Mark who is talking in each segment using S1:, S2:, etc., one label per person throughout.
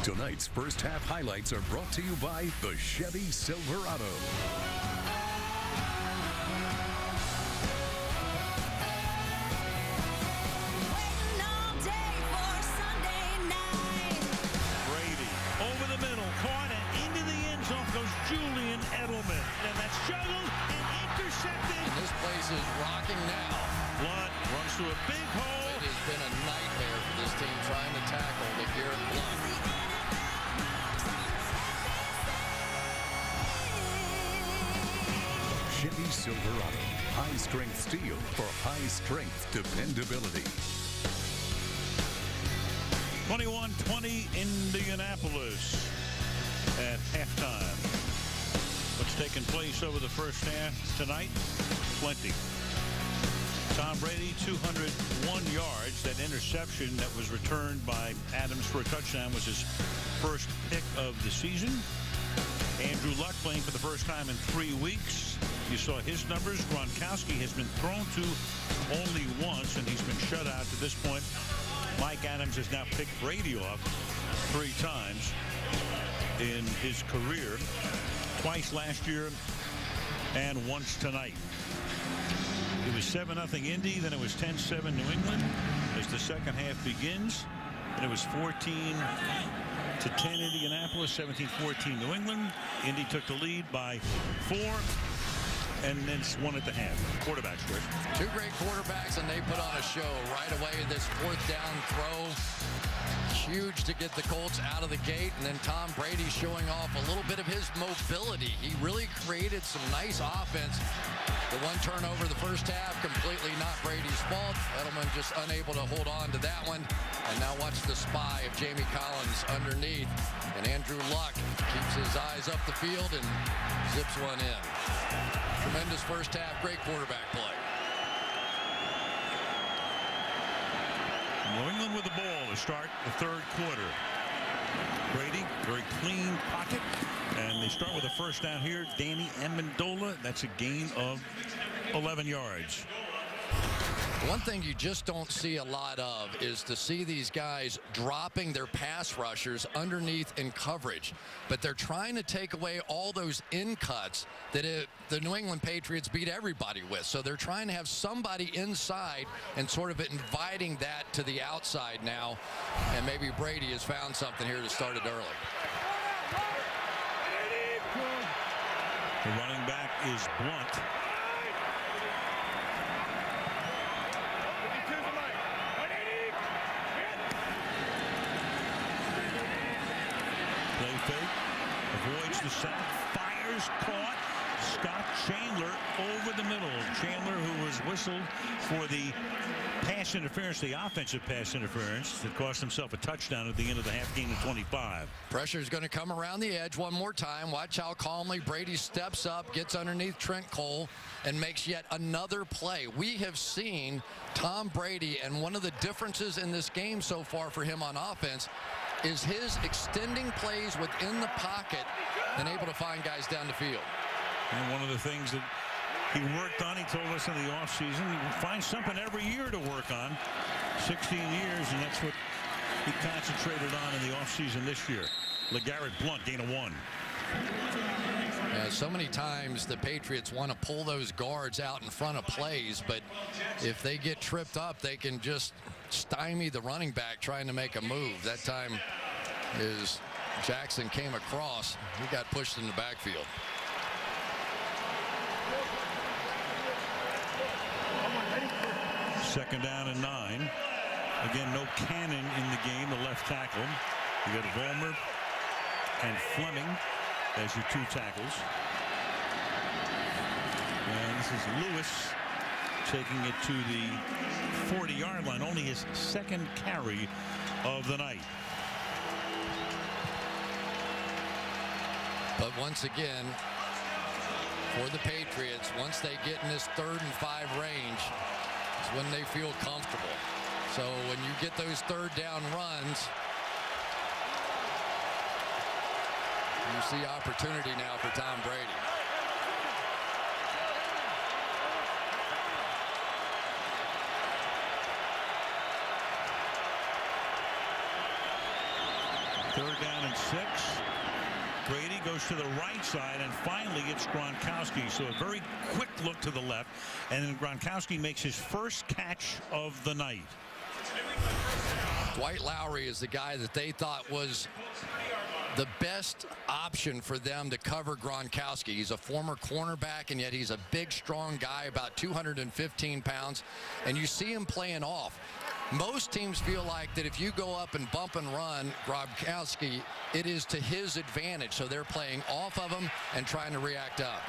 S1: Tonight's first half highlights are brought to you by the Chevy Silverado.
S2: Waiting all day for Sunday night.
S3: Brady over the middle, caught and into the end zone goes Julian Edelman. And that's juggled and intercepted.
S4: And this place is rocking now.
S3: Blunt runs through a big hole.
S4: It has been a nightmare for this team trying to tackle the Garrett Blunt.
S1: Chevy Silverado. High-strength steel for high-strength dependability.
S3: 21-20 Indianapolis at halftime. What's taken place over the first half tonight? Plenty. Tom Brady, 201 yards. That interception that was returned by Adams for a touchdown was his first pick of the season. Andrew Luck playing for the first time in 3 weeks. You saw his numbers. Gronkowski has been thrown to only once, and he's been shut out to this point. Mike Adams has now picked Brady off 3 times in his career. Twice last year and once tonight. It was 7-0 Indy, then it was 10-7 New England as the second half begins. And it was 14-10 Indianapolis, 17-14 New England. Indy took the lead by 4. And then it's 1 at the half. Quarterbacks, Chris.
S4: 2 great quarterbacks, and they put on a show right away. This 4th down throw, huge to get the Colts out of the gate. And then Tom Brady showing off a little bit of his mobility. He really created some nice offense. The 1 turnover the first half, completely not Brady's fault. Edelman just unable to hold on to that one. And now watch the spy of Jamie Collins underneath. And Andrew Luck keeps his eyes up the field and zips one in. Tremendous first half, great quarterback play.
S3: New England with the ball to start the 3rd quarter. Brady, very clean pocket. And they start with a first down here. Danny Amendola. That's a gain of 11 yards.
S4: One thing you just don't see a lot of is to see these guys dropping their pass rushers underneath in coverage. But they're trying to take away all those in cuts that the New England Patriots beat everybody with. So they're trying to have somebody inside and sort of inviting that to the outside now. And maybe Brady has found something here to start it early.
S3: The running back is Blunt. Play fake, avoids the sack, fires, caught. Scott Chandler over the middle. Chandler, who was whistled for the pass interference, the offensive pass interference that cost himself a touchdown at the end of the half, gain of 25.
S4: Pressure is going to come around the edge one more time. Watch how calmly Brady steps up, gets underneath Trent Cole, and makes yet another play. We have seen Tom Brady, and one of the differences in this game so far for him on offense is his extending plays within the pocket and able to find guys down the field.
S3: And one of the things that he worked on, he told us in the offseason, he would find something every year to work on. 16 years, and that's what he concentrated on in the offseason this year. LeGarrette Blunt, gain of 1.
S4: So many times the Patriots want to pull those guards out in front of plays, but if they get tripped up, they can just stymie the running back trying to make a move. That time is Jackson came across. He got pushed in the backfield.
S3: Second down and 9. Again, no Cannon in the game, the left tackle. You got Vollmer and Fleming as your 2 tackles. And this is Lewis taking it to the 40-yard line, only his 2nd carry of the night.
S4: But once again, for the Patriots, once they get in this 3rd and 5 range, it's when they feel comfortable. So when you get those 3rd down runs, you see opportunity now for Tom Brady.
S3: 3rd down and 6. Brady goes to the right side, and finally it's Gronkowski. So a very quick look to the left, and then Gronkowski makes his first catch of the night.
S4: Dwight Lowry is the guy that they thought was the best option for them to cover Gronkowski. He's a former cornerback, and yet he's a big, strong guy, about 215 pounds, and you see him playing off. Most teams feel like that if you go up and bump and run Gronkowski, it is to his advantage. So they're playing off of him and trying to react up.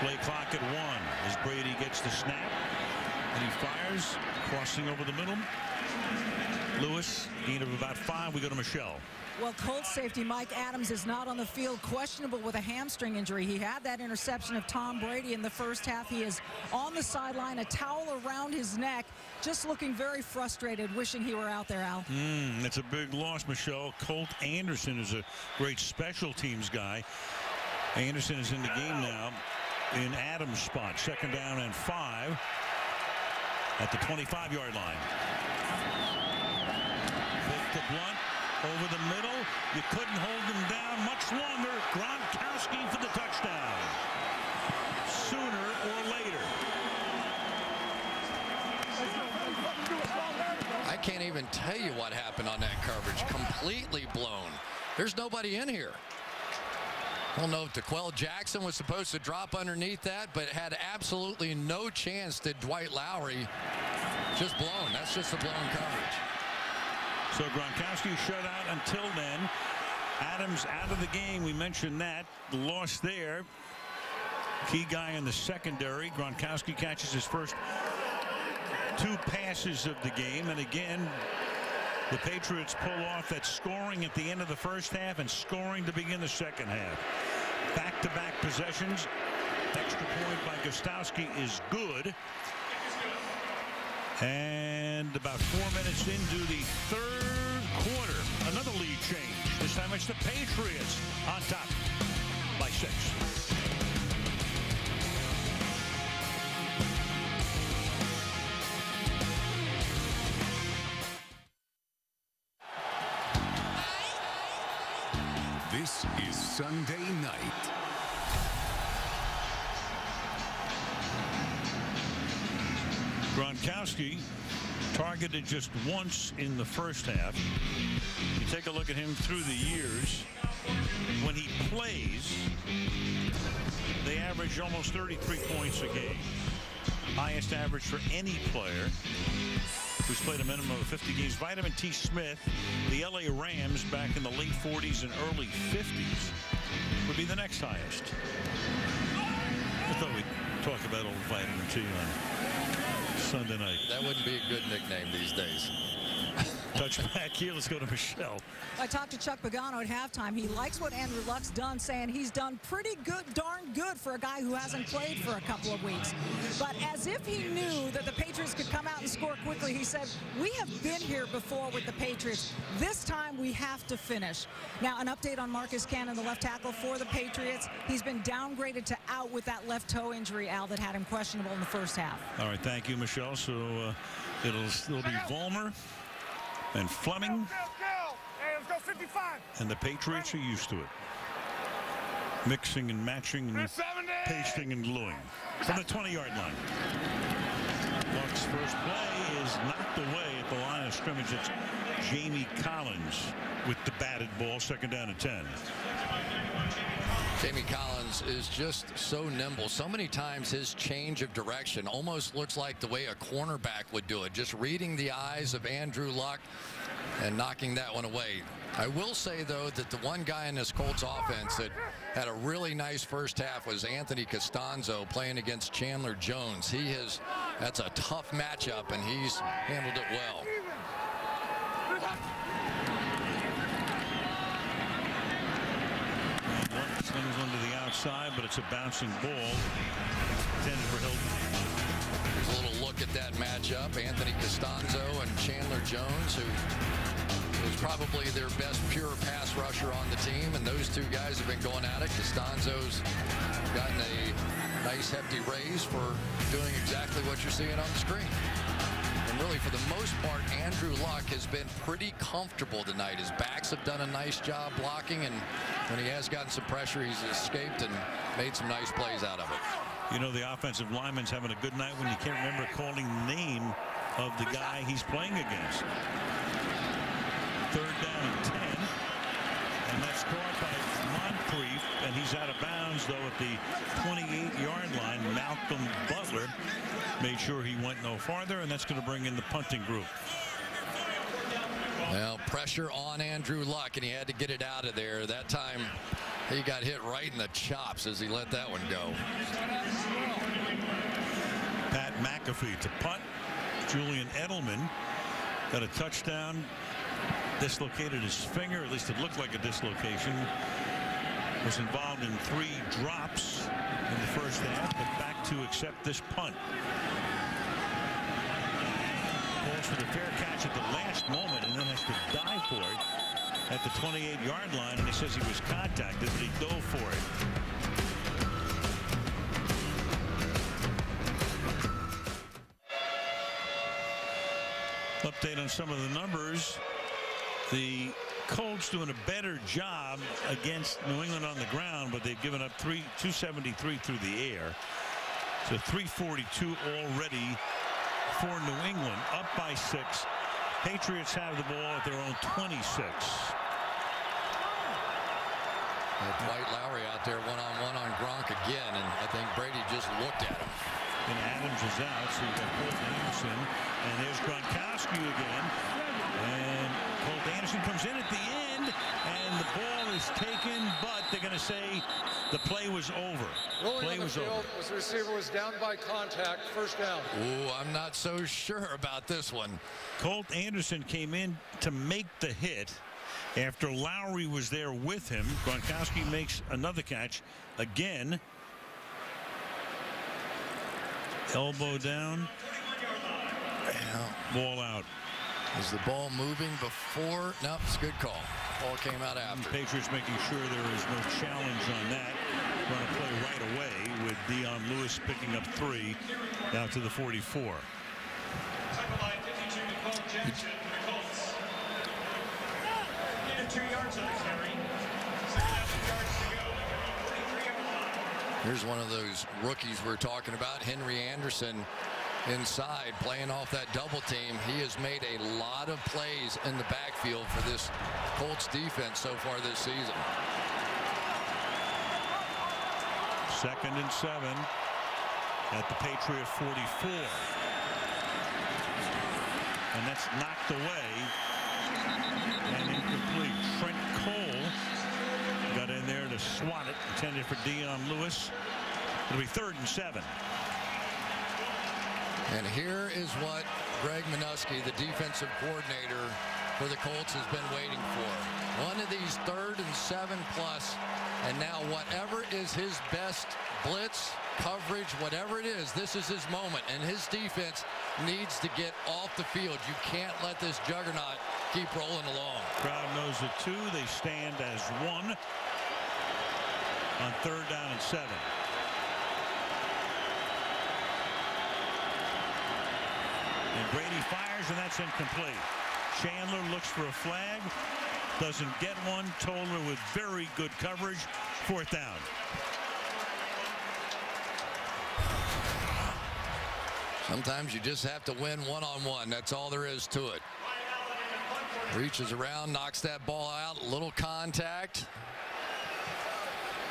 S3: Play clock at 1 as Brady gets the snap, and he fires, crossing over the middle. Lewis, gain of about 5. We go to Michelle.
S5: Well, Colts safety Mike Adams is not on the field, questionable with a hamstring injury. He had that interception of Tom Brady in the first half. He is on the sideline, a towel around his neck, just looking very frustrated, wishing he were out there, Al.
S3: It's a big loss, Michelle. Colt Anderson is a great special teams guy. Anderson is in the game now in Adams' spot. 2nd down and 5 at the 25-yard line. Fake to Blunt. Over the middle, you couldn't hold him down much longer. Gronkowski for the touchdown. Sooner or later.
S4: I can't even tell you what happened on that coverage. Completely blown. There's nobody in here. I don't know if DeQuell Jackson was supposed to drop underneath that, but had absolutely no chance that Dwight Lowry. Just blown. That's just a blown coverage.
S3: So Gronkowski shut out until then. Adams out of the game. We mentioned that. The loss there. Key guy in the secondary. Gronkowski catches his first 2 passes of the game. And again, the Patriots pull off that scoring at the end of the first half and scoring to begin the second half. Back-to-back possessions. Extra point by Gostowski is good. And about 4 minutes into the 3rd quarter, another lead change. This time it's the Patriots on top by 6.
S1: This is Sunday night.
S3: Gronkowski targeted just once in the first half. You take a look at him through the years. When he plays, they average almost 33 points a game. Highest average for any player who's played a minimum of 50 games. Vitamin T. Smith, the LA Rams back in the late 40s and early 50s, would be the next highest. I thought we'd talk about old Vitamin T on Sunday night.
S4: That wouldn't be a good nickname these days.
S3: Touchback here. Let's go to Michelle.
S5: I talked to Chuck Pagano at halftime. He likes what Andrew Luck's done, saying he's done pretty good, darn good for a guy who hasn't played for a couple of weeks. But as if he knew that the Patriots could come out and score quickly, he said, we have been here before with the Patriots. This time we have to finish. Now, an update on Marcus Cannon, the left tackle for the Patriots. He's been downgraded to out with that left toe injury, Al, that had him questionable in the first half.
S3: All right, thank you, Michelle. So it'll still be Vollmer and Fleming.
S6: Hey, let's go 55.
S3: And the Patriots are used to it. Mixing and matching and pasting and gluing. From the 20-yard line. Luck's first play is knocked away at the line of scrimmage. It's Jamie Collins with the batted ball. 2nd down and 10.
S4: Jamie Collins is just so nimble. So many times his change of direction almost looks like the way a cornerback would do it. Just reading the eyes of Andrew Luck and knocking that one away. I will say, though, that the one guy in this Colts offense that had a really nice first half was Anthony Costanzo playing against Chandler Jones. That's a tough matchup, and he's handled it well.
S3: Slings one to the outside, but it's a bouncing ball intended for Hilton.
S4: Here's a little look at that matchup. Anthony Costanzo and Chandler Jones, who is probably their best pure pass rusher on the team, and those two guys have been going at it. Costanzo's gotten a nice hefty raise for doing exactly what you're seeing on the screen. And really, for the most part, Andrew Luck has been pretty comfortable tonight. His backs have done a nice job blocking, and when he has gotten some pressure, he's escaped and made some nice plays out of it.
S3: You know, the offensive lineman's having a good night when you can't remember calling the name of the guy he's playing against. 3rd down and 10. And that's caught by Moncrief, and he's out of bounds, though, at the 28-yard line. Malcolm Butler made sure he went no farther, and that's going to bring in the punting group.
S4: Well, pressure on Andrew Luck, and he had to get it out of there. That time, he got hit right in the chops as he let that one go.
S3: Pat McAfee to punt. Julian Edelman got a touchdown. Dislocated his finger, at least it looked like a dislocation. Was involved in 3 drops in the first half, but back to accept this punt. Calls for the fair catch at the last moment and then has to dive for it at the 28-yard line, and he says he was contacted, but he dove for it. Update on some of the numbers. The Colts doing a better job against New England on the ground, but they've given up 273 through the air. So 342 already for New England, up by 6. Patriots have the ball at their own 26.
S4: Dwight Lowry out there one-on-one on Gronk again, and I think Brady just looked at him.
S3: And Adams is out, so you've got Colt Anderson, and there's Gronkowski again. And Colt Anderson comes in at the end, and the ball is taken, but they're going to say the play was over.
S7: Play was over. The receiver was down by contact, 1st down.
S4: Ooh, I'm not so sure about this one.
S3: Colt Anderson came in to make the hit after Lowry was there with him. Gronkowski makes another catch again. Elbow down. Ball out.
S4: Is the ball moving before? Nope, it's a good call. Ball came out after.
S3: The Patriots making sure there is no challenge on that. Going to play right away with Dion Lewis picking up 3 out to the 44.
S4: Here's one of those rookies we're talking about, Henry Anderson, inside playing off that double team. He has made a lot of plays in the backfield for this Colts defense so far this season.
S3: 2nd and 7 at the Patriot 44. And that's knocked away and incomplete. Trent Cole got in there to swat it, intended for Dion Lewis. It'll be 3rd and 7.
S4: And here is what Greg Minuski, the defensive coordinator for the Colts, has been waiting for. One of these 3rd and 7 plus, and now whatever is his best blitz, coverage, whatever it is, this is his moment, and his defense needs to get off the field. You can't let this juggernaut keep rolling along.
S3: Crowd knows it too. They stand as 1 on 3rd down and 7. And Brady fires, and that's incomplete. Chandler looks for a flag, doesn't get one. Toller with very good coverage. 4th down.
S4: Sometimes you just have to win one-on-one. That's all there is to it. Reaches around, knocks that ball out. A little contact.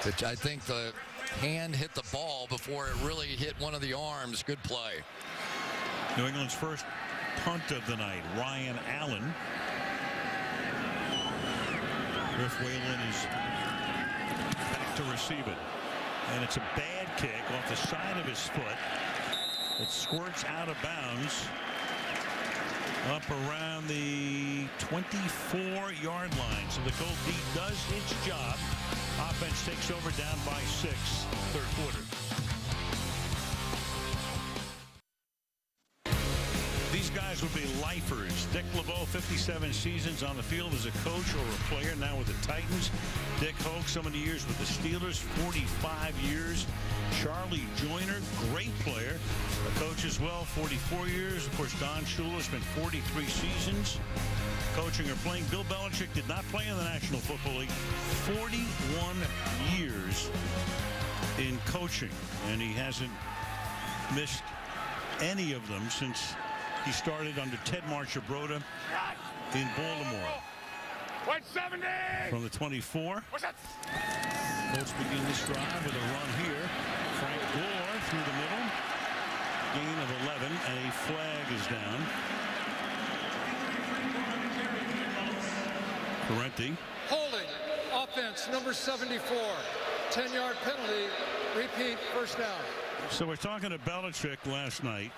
S4: I think the hand hit the ball before it really hit one of the arms. Good play.
S3: New England's first punt of the night. Ryan Allen. Griff Whalen is back to receive it. And it's a bad kick off the side of his foot. It squirts out of bounds up around the 24-yard line. So the Colt D does its job. Offense takes over down by 6, 3rd quarter.
S1: These
S3: These guys would be lifers. Dick LeBeau, 57 seasons on the field as a coach or a player, now with the Titans. Dick Hoke, so many years with the Steelers, 45 years. Charlie Joyner, great player, a coach as well, 44 years. Of course, Don Shula spent 43 seasons coaching or playing. Bill Belichick did not play in the National Football League. 41 years in coaching, and he hasn't missed any of them since he started under Ted Marchibroda in Baltimore.
S6: 170!
S3: From the 24.
S6: What's that?
S3: Colts begin this drive with a run here. Frank Gore through the middle. Gain of 11, and a flag is down. Parenti.
S7: Holding, offense, number 74. 10-yard penalty, repeat, first down.
S3: So we're talking to Belichick last night.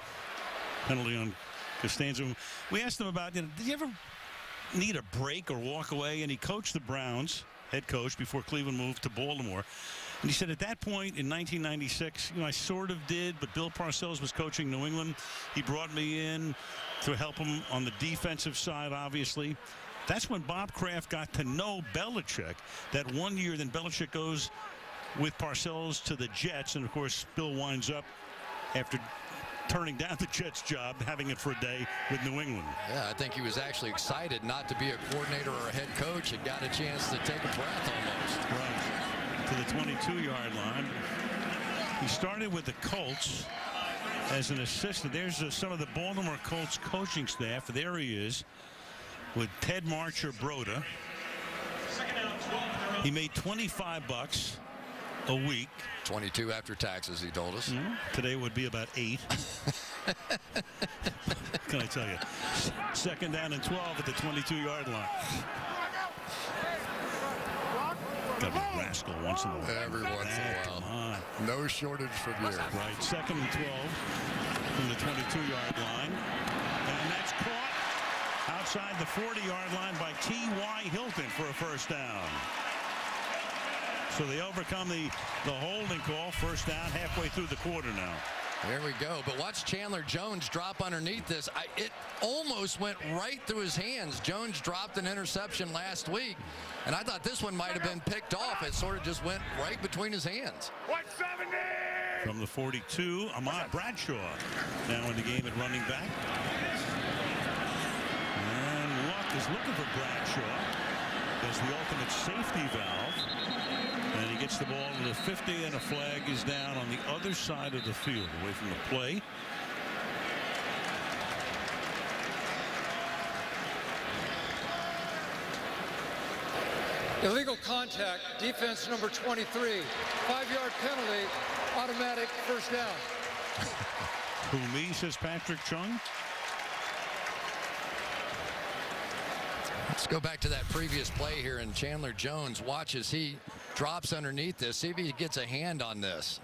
S3: Penalty on Costanzo. We asked him about, did you ever need a break or walk away? And he coached the Browns, head coach, before Cleveland moved to Baltimore. And he said at that point in 1996, I sort of did, but Bill Parcells was coaching New England. He brought me in to help him on the defensive side, obviously. That's when Bob Kraft got to know Belichick. That one year, then Belichick goes with Parcells to the Jets, and of course Bill winds up, after turning down the Jets job, having it for a day with New England.
S4: Yeah, I think he was actually excited not to be a coordinator or a head coach and got a chance to take a breath almost.
S3: Right to the 22-yard line. He started with the Colts as an assistant. There's some of the Baltimore Colts coaching staff. There he is with Ted Marchibroda. He made $25 a week.
S4: 22 after taxes, he told us.
S3: Today would be about 8. Can I tell you? Second down and 12 at the 22-yard line. Got a rascal once in a while.
S4: Every once in a while. No shortage from here.
S3: Right. Second and 12 from the 22-yard line. And that's caught outside the 40-yard line by T.Y. Hilton for a first down. So they overcome the holding call. First down, halfway through the quarter now.
S4: There we go. But watch Chandler Jones drop underneath this. It almost went right through his hands. Jones dropped an interception last week, and I thought this one might have been picked off. It sort of just went right between his hands.
S6: 170!
S3: From the 42, Ahmad Bradshaw now in the game at running back. And Luck is looking for Bradshaw as the ultimate safety valve. And he gets the ball to the 50, and a flag is down on the other side of the field, away from the play.
S7: Illegal contact, defense number 23. 5-yard penalty, automatic first down.
S3: Who me, says Patrick Chung.
S4: Let's go back to that previous play here, and Chandler Jones, watch as he drops underneath this. See if he gets a hand on this.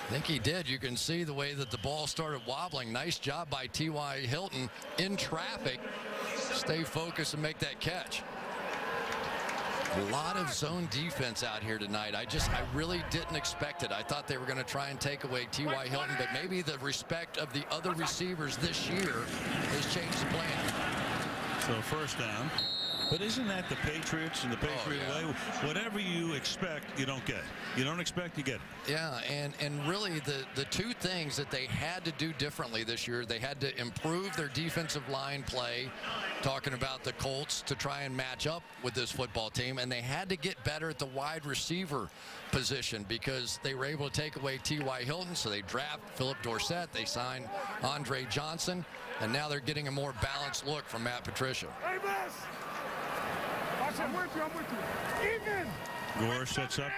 S4: I think he did. You can see the way that the ball started wobbling. Nice job by T.Y. Hilton in traffic. Stay focused and make that catch. A lot of zone defense out here tonight. I really didn't expect it. I thought they were going to try and take away T.Y. Hilton, but maybe the respect of the other receivers this year has changed the plan.
S3: So first down. But isn't that the Patriots and the Patriot way? Whatever you expect, you don't get. You don't expect, you get it.
S4: Yeah, and really the two things that they had to do differently this year, they had to improve their defensive line play, talking about the Colts, to try and match up with this football team, and they had to get better at the wide receiver position because they were able to take away T.Y. Hilton, so they draft Philip Dorsett, they signed Andre Johnson, and now they're getting a more balanced look from Matt Patricia.
S6: Hey, boss! I'm with you. Even!
S3: Gore sets up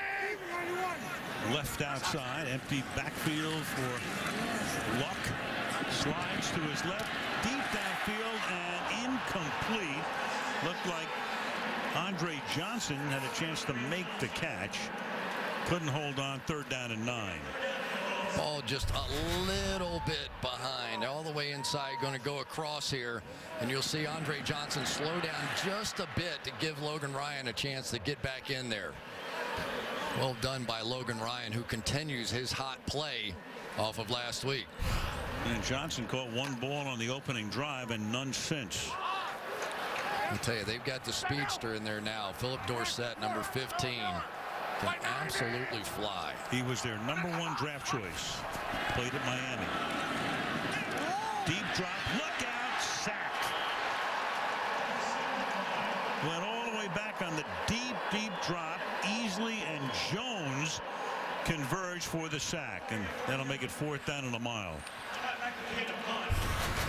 S3: left outside, empty backfield for Luck. Slides to his left, deep downfield, and incomplete. Looked like Andre Johnson had a chance to make the catch. Couldn't hold on. Third down and 9.
S4: Ball just a little bit behind, all the way inside, going to go across here, and you'll see Andre Johnson slow down just a bit to give Logan Ryan a chance to get back in there. Well done by Logan Ryan, who continues his hot play off of last week.
S3: And Johnson caught one ball on the opening drive and none since.
S4: I'll tell you, they've got the speedster in there now. Philip Dorsett, number 15, can absolutely fly.
S3: He was their #1 draft choice. Played at Miami. Deep drop, look out, sacked. Went all the way back on the deep drop. Easley and Jones converge for the sack, and that'll make it 4th down and a mile.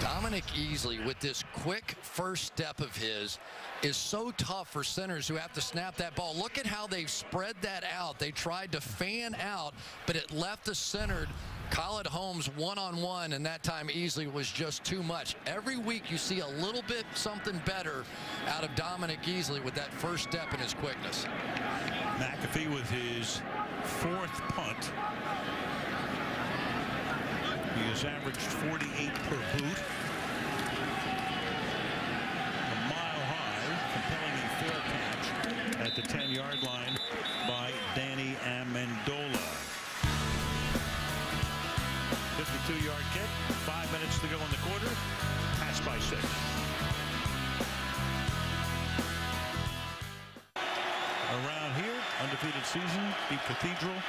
S4: Dominic Easley, with this quick first step of his, is so tough for centers who have to snap that ball. Look at how they've spread that out. They tried to fan out, but it left the centered Khaled Holmes one-on-one, and that time Easley was just too much. Every week you see a little bit something better out of Dominic Easley with that first step and his quickness.
S3: McAfee with his 4th punt. He has averaged 48 per boot. A mile high, compelling a fair catch at the 10-yard line by Danny Amendola. 52-yard kick, 5 minutes to go in the quarter. Pass by 6. Around here, undefeated season, beat Cathedral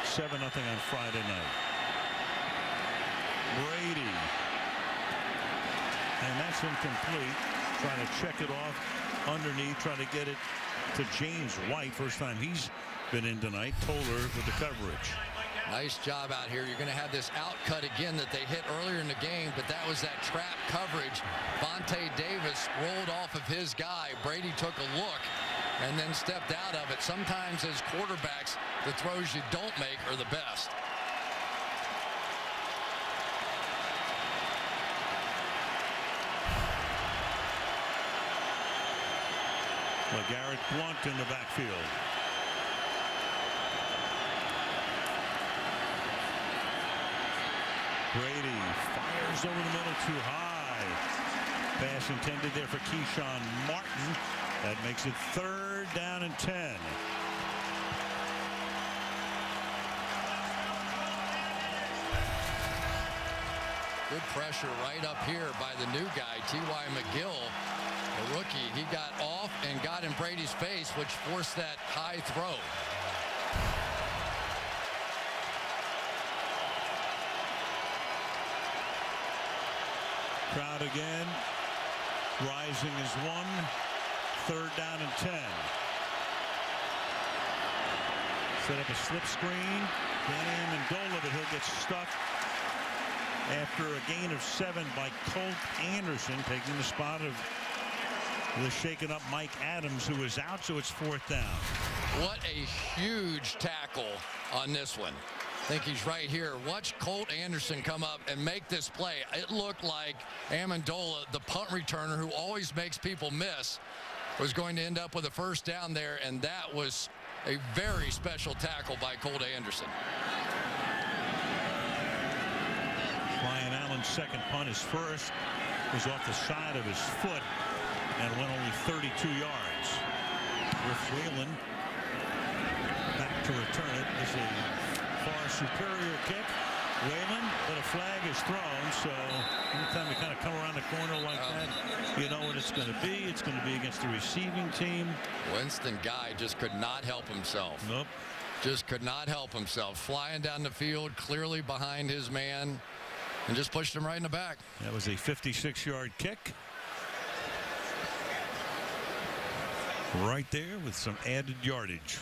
S3: 7-0 on Friday night. Brady, and that's incomplete. Trying to check it off underneath, trying to get it to James White. First time he's been in tonight. Toller with the coverage.
S4: Nice job out here. You're going to have this out cut again that they hit earlier in the game, but that was that trap coverage. Vontae Davis rolled off of his guy. Brady took a look and then stepped out of it. Sometimes as quarterbacks, the throws you don't make are the best.
S3: LeGarrette Blount in the backfield. Brady fires over the middle too high. Pass intended there for Keyshawn Martin. That makes it 3rd down and 10.
S4: Good pressure right up here by the new guy, T.Y. McGill. The rookie, he got off and got in Brady's face, which forced that high throw.
S3: Crowd again. Rising is 1. 3rd down and 10. Set up a slip screen. Danny Amendola, but he'll get stuck after a gain of 7 by Colt Anderson, taking the spot of the shaken up Mike Adams, who is out, so it's 4th down.
S4: What a huge tackle on this one. I think he's right here. Watch Colt Anderson come up and make this play. It looked like Amendola, the punt returner who always makes people miss, was going to end up with a 1st down there, and that was a very special tackle by Colt Anderson.
S3: Ryan Allen's 2nd punt, his first, was off the side of his foot and went only 32 yards. Griff Whalen back to return it. This is a far superior kick. Whalen, but a flag is thrown, so anytime you kind of come around the corner like that, you know what it's going to be. It's going to be against the receiving team.
S4: Winston Guy just could not help himself.
S3: Nope.
S4: Just could not help himself. Flying down the field, clearly behind his man, and just pushed him right in the back.
S3: That was a 56-yard kick. Right there with some added yardage.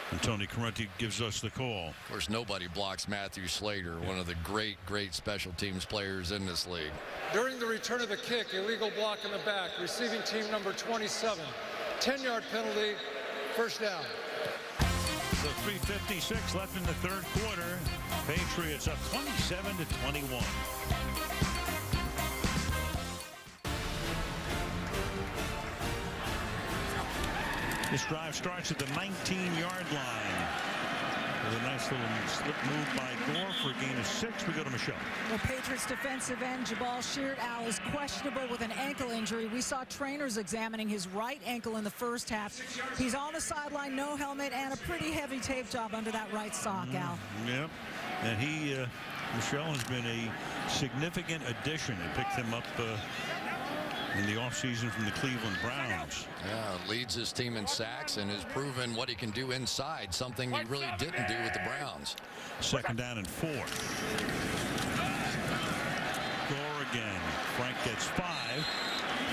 S3: And Tony Correnti gives us the call.
S4: Of course, nobody blocks Matthew Slater, one of the great special teams players in this league.
S7: During the return of the kick, illegal block in the back, receiving team number 27. 10-yard penalty, 1st down.
S3: So 3:56 left in the 3rd quarter. Patriots up 27-21. This drive starts at the 19-yard line. With a nice little slip move by Gore for a gain of 6. We go to Michelle.
S5: Well, Patriots defensive end Jabal Sheard-Al is questionable with an ankle injury. We saw trainers examining his right ankle in the 1st half. He's on the sideline, no helmet, and a pretty heavy tape job under that right sock, Al.
S3: Yep. And he, Michelle, has been a significant addition. They picked him up in the offseason from the Cleveland Browns.
S4: Yeah, leads his team in sacks and has proven what he can do inside, something he really didn't do with the Browns.
S3: 2nd down and 4. Gore again. Frank gets 5.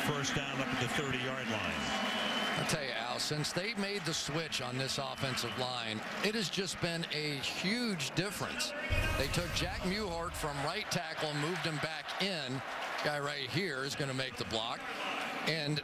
S3: 1st down up at the 30-yard line.
S4: I'll tell you, Al, since they made the switch on this offensive line, it has just been a huge difference. They took Jack Muhart from right tackle and moved him back in. Guy right here is going to make the block. And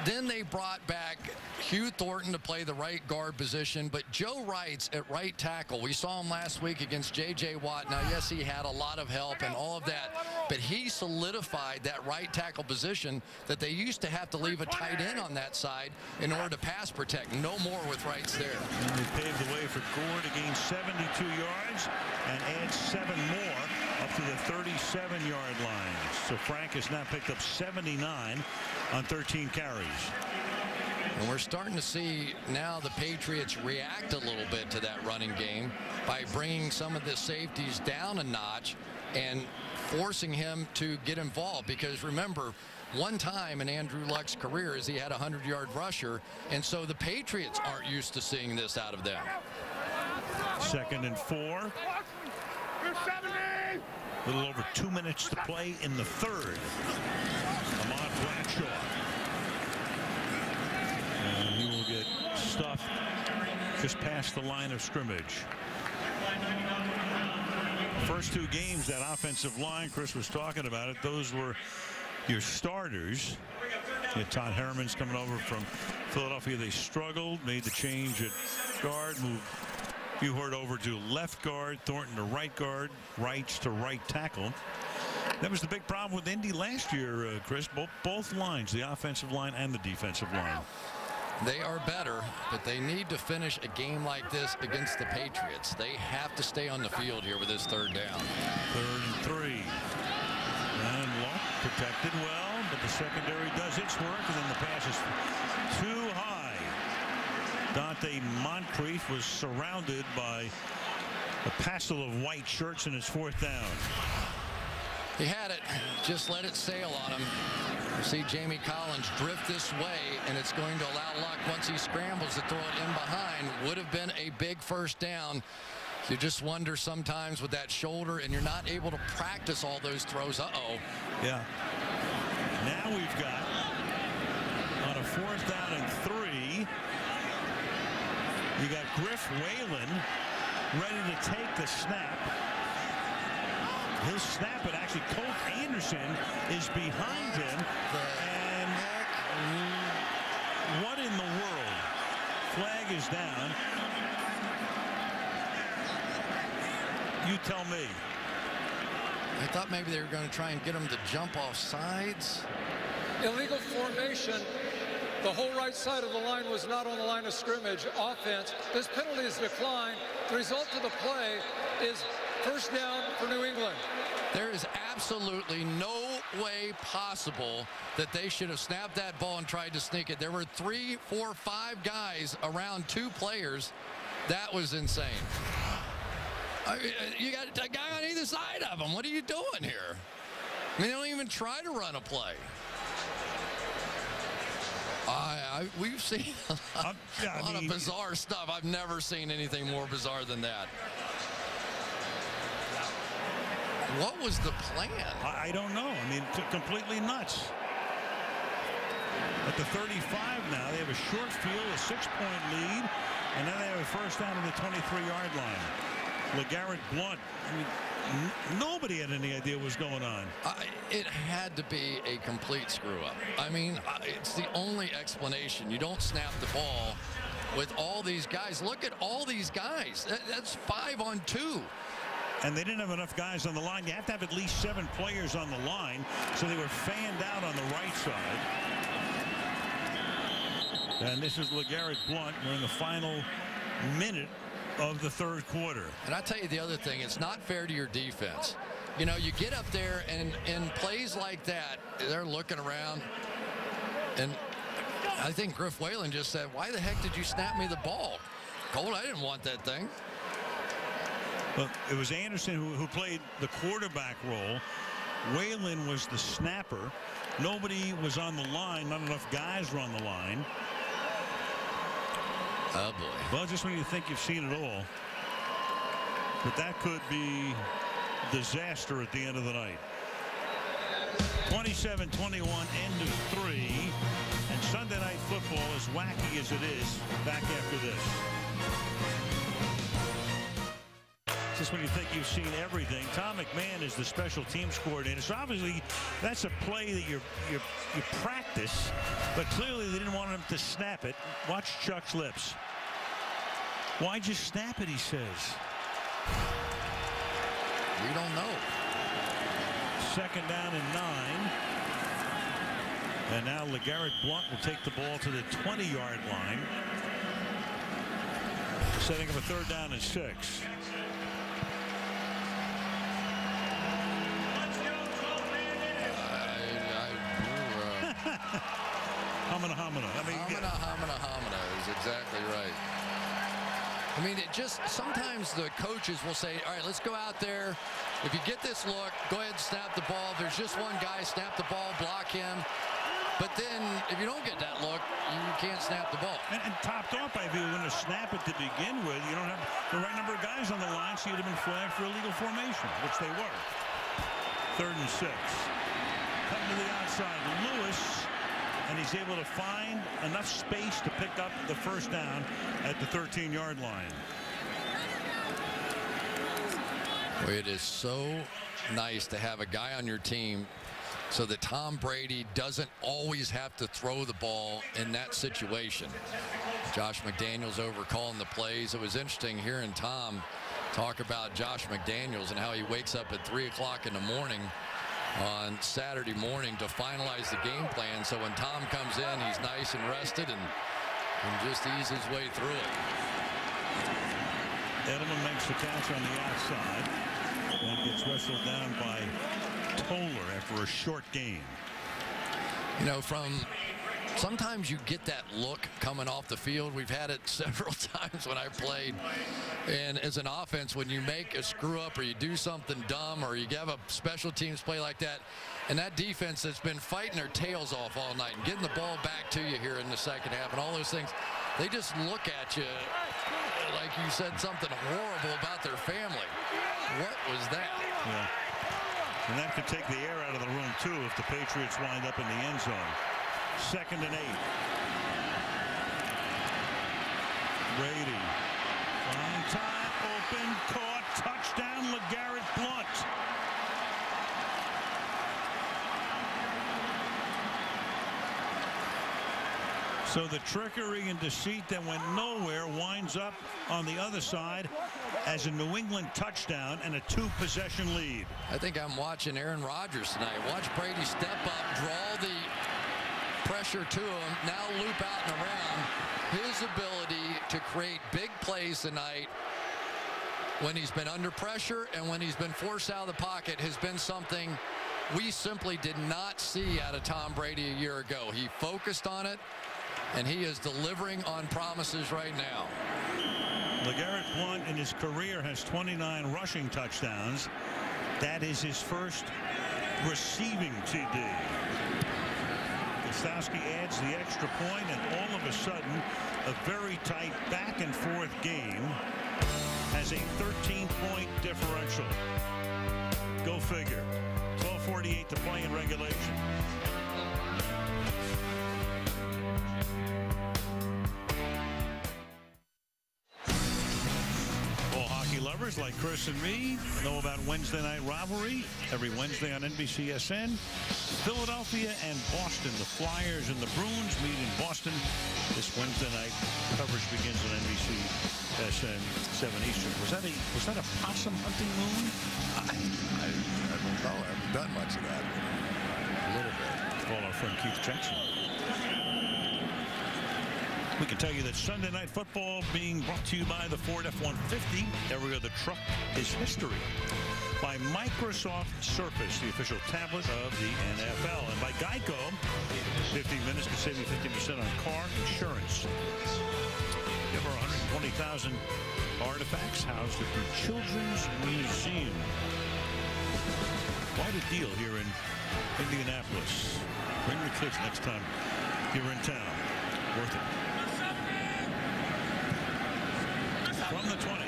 S4: then they brought back Hugh Thornton to play the right guard position, but Joe Wright's at right tackle. We saw him last week against J.J. Watt. Now, yes, he had a lot of help and all of that, but he solidified that right tackle position that they used to have to leave a tight end on that side in order to pass protect. No more with Wright's there.
S3: And they paved the way for Gore to gain 72 yards and add 7 more up to the 37-yard line. So Frank has now picked up 79 on 13 carries.
S4: And we're starting to see now the Patriots react a little bit to that running game by bringing some of the safeties down a notch and forcing him to get involved. Because remember, one time in Andrew Luck's career is he had a 100-yard rusher, and so the Patriots aren't used to seeing this out of them.
S3: 2nd and 4. A little over 2 minutes to play in the 3rd. Ahmad Bradshaw. And he will get stuffed just past the line of scrimmage. First 2 games, that offensive line, Chris was talking about it, those were your starters. You had Todd Herman's coming over from Philadelphia. They struggled, made the change at guard, moved Muhart over to left guard, Thornton to right guard, Wrights to right tackle. That was the big problem with Indy last year, Chris. Both lines, the offensive line and the defensive line.
S4: They are better, but they need to finish a game like this against the Patriots. They have to stay on the field here with this 3rd down.
S3: 3rd and 3. And Luck protected well, but the secondary does its work, and then the pass is too high. Dante Moncrief was surrounded by a passel of white shirts in his 4th down.
S4: He had it. Just let it sail on him. You see Jamie Collins drift this way, and it's going to allow Luck, once he scrambles, to throw it in behind. Would have been a big 1st down. You just wonder sometimes with that shoulder, and you're not able to practice all those throws. Uh-oh.
S3: Yeah. Now we've got, on a 4th down and 3, you got Griff Whalen ready to take the snap. He'll snap it. Actually, Colt Anderson is behind him. And what in the world? Flag is down. You tell me.
S4: I thought maybe they were going to try and get him to jump off sides.
S7: Illegal formation. The whole right side of the line was not on the line of scrimmage. Offense. This penalty is declined. The result of the play is 1st down for New England.
S4: There is absolutely no way possible that they should have snapped that ball and tried to sneak it. There were 3, 4, 5 guys around 2 players. That was insane. You got a guy on either side of him. What are you doing here? I mean, they don't even try to run a play. We've seen a lot of bizarre stuff. I've never seen anything more bizarre than that. What was the plan?
S3: I don't know. I mean, completely nuts. At the 35 now, they have a short field, a 6-point lead, and then they have a 1st down to the 23-yard line. LeGarrette Blount, I mean, nobody had any idea what was going on.
S4: It had to be a complete screw-up. I mean, it's the only explanation. You don't snap the ball with all these guys. Look at all these guys. That's 5 on 2.
S3: And they didn't have enough guys on the line. You have to have at least 7 players on the line, so they were fanned out on the right side. And this is LeGarrette Blount. We're in the final minute of the 3rd quarter.
S4: And I tell you the other thing, it's not fair to your defense. You know, you get up there and in plays like that, they're looking around, and I think Griff Whalen just said, why the heck did you snap me the ball? Colt, I didn't want that thing.
S3: Well, it was Anderson who played the quarterback role. Whalen was the snapper. Nobody was on the line. Not enough guys were on the line.
S4: Oh, boy.
S3: Well, just when you think you've seen it all. But that could be disaster at the end of the night. 27-21, end of 3. And Sunday Night Football, as wacky as it is, back after this. Just when you think you've seen everything, Tom McMahon is the special teams coordinator. So obviously that's a play that you practice, but clearly they didn't want him to snap it. Watch Chuck's lips. Why'd you snap it, he says.
S4: We don't know.
S3: 2nd down and 9. And now LeGarrette Blount will take the ball to the 20-yard line, setting up a 3rd down and 6. Homina. I mean,
S4: Homina is exactly right. I mean, it just sometimes the coaches will say, all right, let's go out there. If you get this look, go ahead and snap the ball. If there's just one guy, snap the ball, block him. But then if you don't get that look, you can't snap the ball.
S3: And topped off by if you were going to snap it to begin with, you don't have the right number of guys on the line, so you'd have been flagged for illegal formation, which they were. 3rd and 6. Coming to the outside, Lewis. And he's able to find enough space to pick up the 1st down at the 13-yard line.
S4: Well, it is so nice to have a guy on your team so that Tom Brady doesn't always have to throw the ball in that situation. Josh McDaniels over calling the plays. It was interesting hearing Tom talk about Josh McDaniels and how he wakes up at 3 o'clock in the morning on Saturday morning to finalize the game plan, so when Tom comes in, he's nice and rested and just ease his way through it.
S3: Edelman makes the catch on the outside and gets wrestled down by Toller after a short game.
S4: You know, sometimes you get that look coming off the field. We've had it several times when I played. And as an offense, when you make a screw up or you do something dumb or you have a special teams play like that, and that defense that's been fighting their tails off all night and getting the ball back to you here in the 2nd half and all those things, they just look at you like you said something horrible about their family. What was that?
S3: Yeah. And that could take the air out of the room, too, if the Patriots wind up in the end zone. 2nd and 8. Brady. Long time, open, caught, touchdown, LeGarrette Blount. So the trickery and deceit that went nowhere winds up on the other side as a New England touchdown and a 2-possession lead.
S4: I think I'm watching Aaron Rodgers tonight. Watch Brady step up, draw the pressure to him, now loop out and around. His ability to create big plays tonight when he's been under pressure and when he's been forced out of the pocket has been something we simply did not see out of Tom Brady a year ago. He focused on it, and he is delivering on promises right now.
S3: LeGarrette Blount in his career has 29 rushing touchdowns. That is his first receiving TD. Gostowski adds the extra point, and all of a sudden, a very tight back-and-forth game has a 13-point differential. Go figure. 12:48 to play in regulation. Lovers like Chris and me know about Wednesday Night Rivalry every Wednesday on NBCSN. Philadelphia and Boston. The Flyers and the Bruins meet in Boston this Wednesday night. Coverage begins on NBCSN 7 Eastern. Was that a possum hunting moon?
S4: I don't know. I haven't done much of that. A little bit.
S3: Call our friend Keith Jackson. We can tell you that Sunday Night Football being brought to you by the Ford F-150. Every other truck is history. By Microsoft Surface, the official tablet of the NFL. And by Geico, 15 minutes can save you 50% on car insurance. Give her 120,000 artifacts housed at the Children's Museum. Quite a deal here in Indianapolis. Bring your kids next time you're in town. Worth it. From the 20,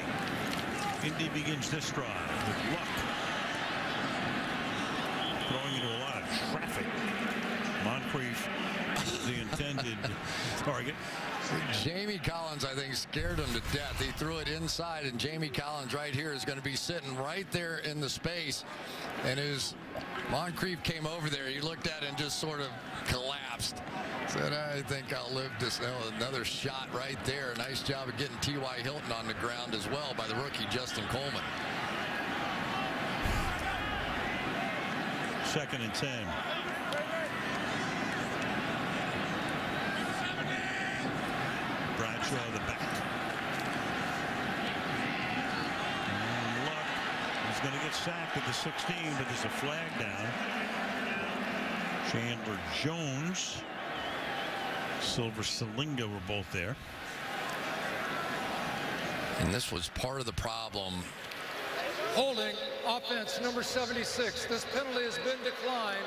S3: Indy begins this drive with Luck throwing into a lot of traffic. Moncrief, the intended target.
S4: Jamie Collins, I think, scared him to death. He threw it inside, and Jamie Collins right here is going to be sitting right there in the space. And as Moncrief came over there, he looked at it and just sort of collapsed. Said, I think I'll live this. Another shot right there. Nice job of getting T.Y. Hilton on the ground as well by the rookie Justin Coleman.
S3: 2nd and 10. Bradshaw the back. And Luck is going to get sacked at the 16, but there's a flag down. Chandler Jones, Silver Salinga were both there.
S4: And this was part of the problem.
S7: Holding, offense number 76. This penalty has been declined.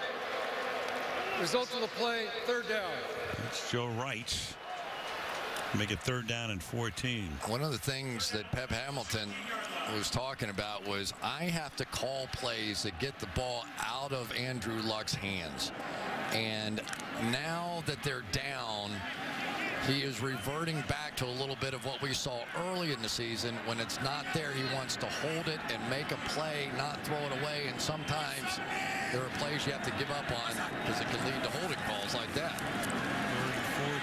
S7: Result of the play, 3rd down.
S3: It's Joe Wright. Make it 3rd down and 14.
S4: One of the things that Pep Hamilton was talking about was, I have to call plays that get the ball out of Andrew Luck's hands. And now that they're down, he is reverting back to a little bit of what we saw early in the season. When it's not there, he wants to hold it and make a play, not throw it away. And sometimes there are plays you have to give up on because it can lead to holding calls like that.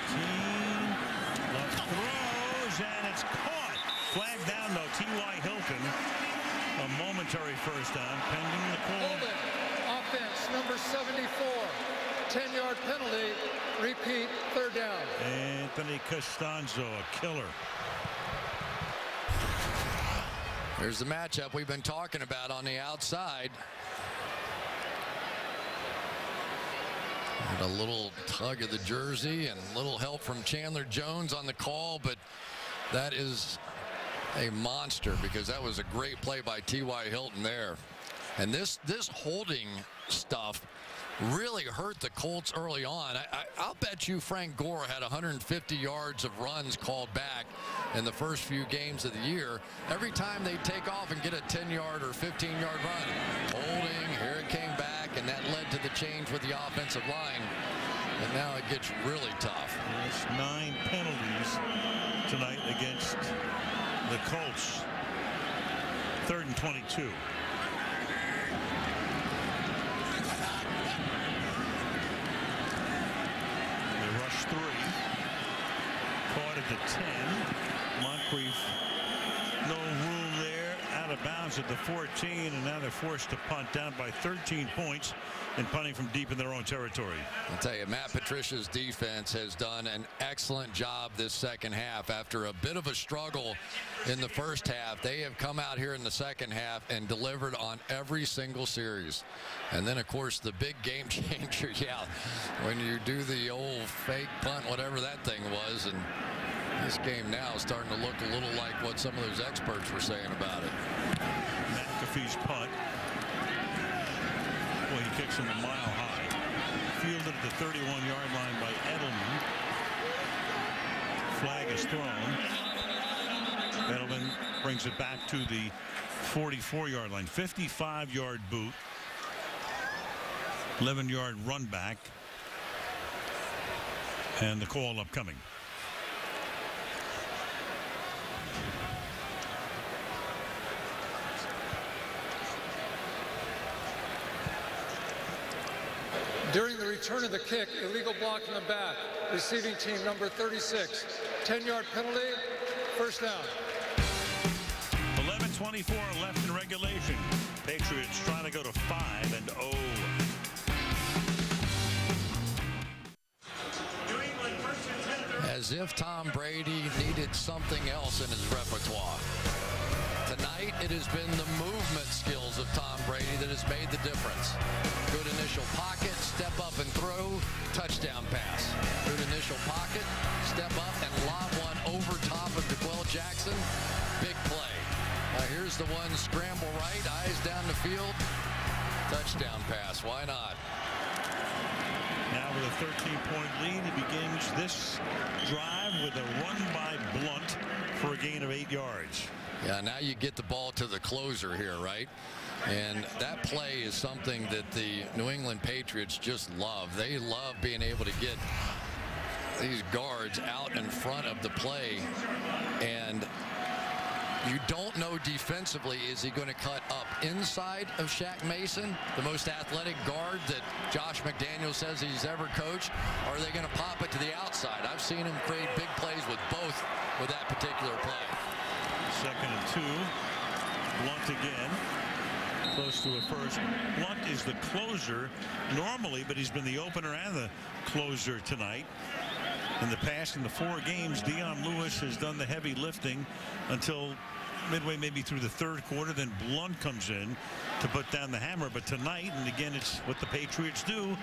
S3: 14. Luck throws, and it's caught. Flag down, though. T.Y. Hilton. A momentary first down, pending the call.
S7: Holding, offense number 74. 10-yard penalty. Repeat, 3rd down.
S3: Anthony Costanzo, a killer.
S4: There's the matchup we've been talking about on the outside. And a little tug of the jersey and a little help from Chandler Jones on the call, but that is a monster because that was a great play by T.Y. Hilton there. And this holding stuff really hurt the Colts early on. I'll bet you Frank Gore had 150 yards of runs called back in the first few games of the year. Every time they take off and get a 10-yard or 15-yard run, holding, here it came back, and that led to the change with the offensive line. And now it gets really tough.
S3: There's 9 penalties tonight against the Colts. 3rd and 22. Three. Caught at the 10. Moncrief, no room there. Out of bounds at the 14, and now they're forced to punt, down by 13 points and punting from deep in their own territory.
S4: I'll tell you, Matt Patricia's defense has done an excellent job this second half. After a bit of a struggle in the first half, they have come out here in the second half and delivered on every single series. And then, of course, the big game changer, yeah, when you do the old fake punt, whatever that thing was, and this game now is starting to look a little like what some of those experts were saying about it.
S3: McAfee's punt. Well, he kicks him a mile high. Fielded at the 31-yard line by Edelman. Flag is thrown. Edelman brings it back to the 44-yard line. 55-yard boot. 11-yard run back. And the call upcoming.
S7: During the return of the kick, illegal block in the back. Receiving team number 36. 10-yard penalty, 1st down.
S3: 11:24 left in regulation. Patriots trying to go to 5-0.
S4: As if Tom Brady needed something else in his repertoire. Tonight, it has been the movement skills of Tom Brady that has made the difference. Good initial pocket, step up and throw, touchdown pass. Good initial pocket, step up and lob one over top of DeQuell Jackson. Big play. the one scramble right, eyes down the field. Touchdown pass. Why not?
S3: Now with a 13-point lead, he begins this drive with a run by Blunt for a gain of 8 yards.
S4: Yeah, now you get the ball to the closer here, right? And that play is something that the New England Patriots just love. They love being able to get these guards out in front of the play, and you don't know defensively, is he going to cut up inside of Shaq Mason, the most athletic guard that Josh McDaniels says he's ever coached, or are they going to pop it to the outside? I've seen him create big plays with both with that particular play.
S3: 2nd and 2. Blunt again. Close to a first. Blunt is the closer normally, but he's been the opener and the closer tonight. In the past, in the 4 games, Dion Lewis has done the heavy lifting until midway, maybe through the 3rd quarter. Then Blunt comes in to put down the hammer. But tonight, and again, it's what the Patriots do,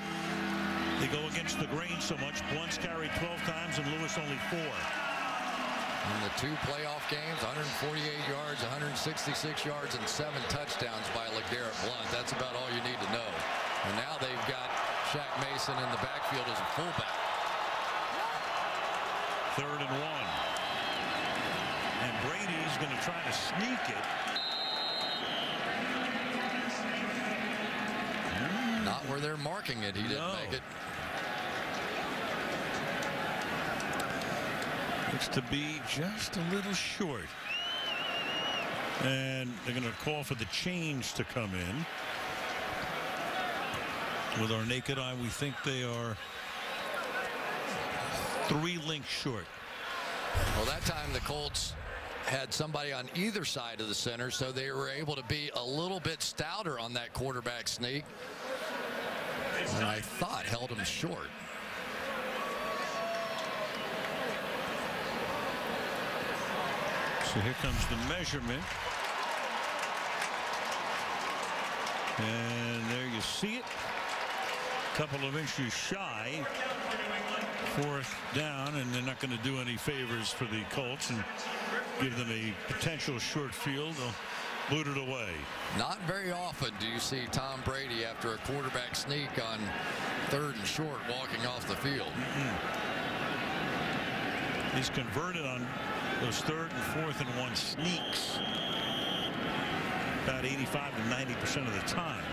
S3: they go against the grain so much. Blunt's carried 12 times and Lewis only 4.
S4: In the 2 playoff games, 148 yards, 166 yards, and 7 touchdowns by LeGarrette Blunt. That's about all you need to know. And now they've got Shaq Mason in the backfield as a fullback.
S3: 3rd and 1. And Brady's going to try to sneak it.
S4: Not where they're marking it. He didn't make it.
S3: Looks to be just a little short. And they're going to call for the change to come in. With our naked eye, we think they are 3 links short.
S4: Well, that time the Colts had somebody on either side of the center, so they were able to be a little bit stouter on that quarterback sneak. And I thought held him short.
S3: So here comes the measurement. And there you see it. Couple of inches shy. 4th down, and they're not going to do any favors for the Colts and give them a potential short field. They'll boot it away.
S4: Not very often do you see Tom Brady after a quarterback sneak on 3rd and short walking off the field.
S3: He's converted on those 3rd and 4th and 1 sneaks about 85 to 90% of the time.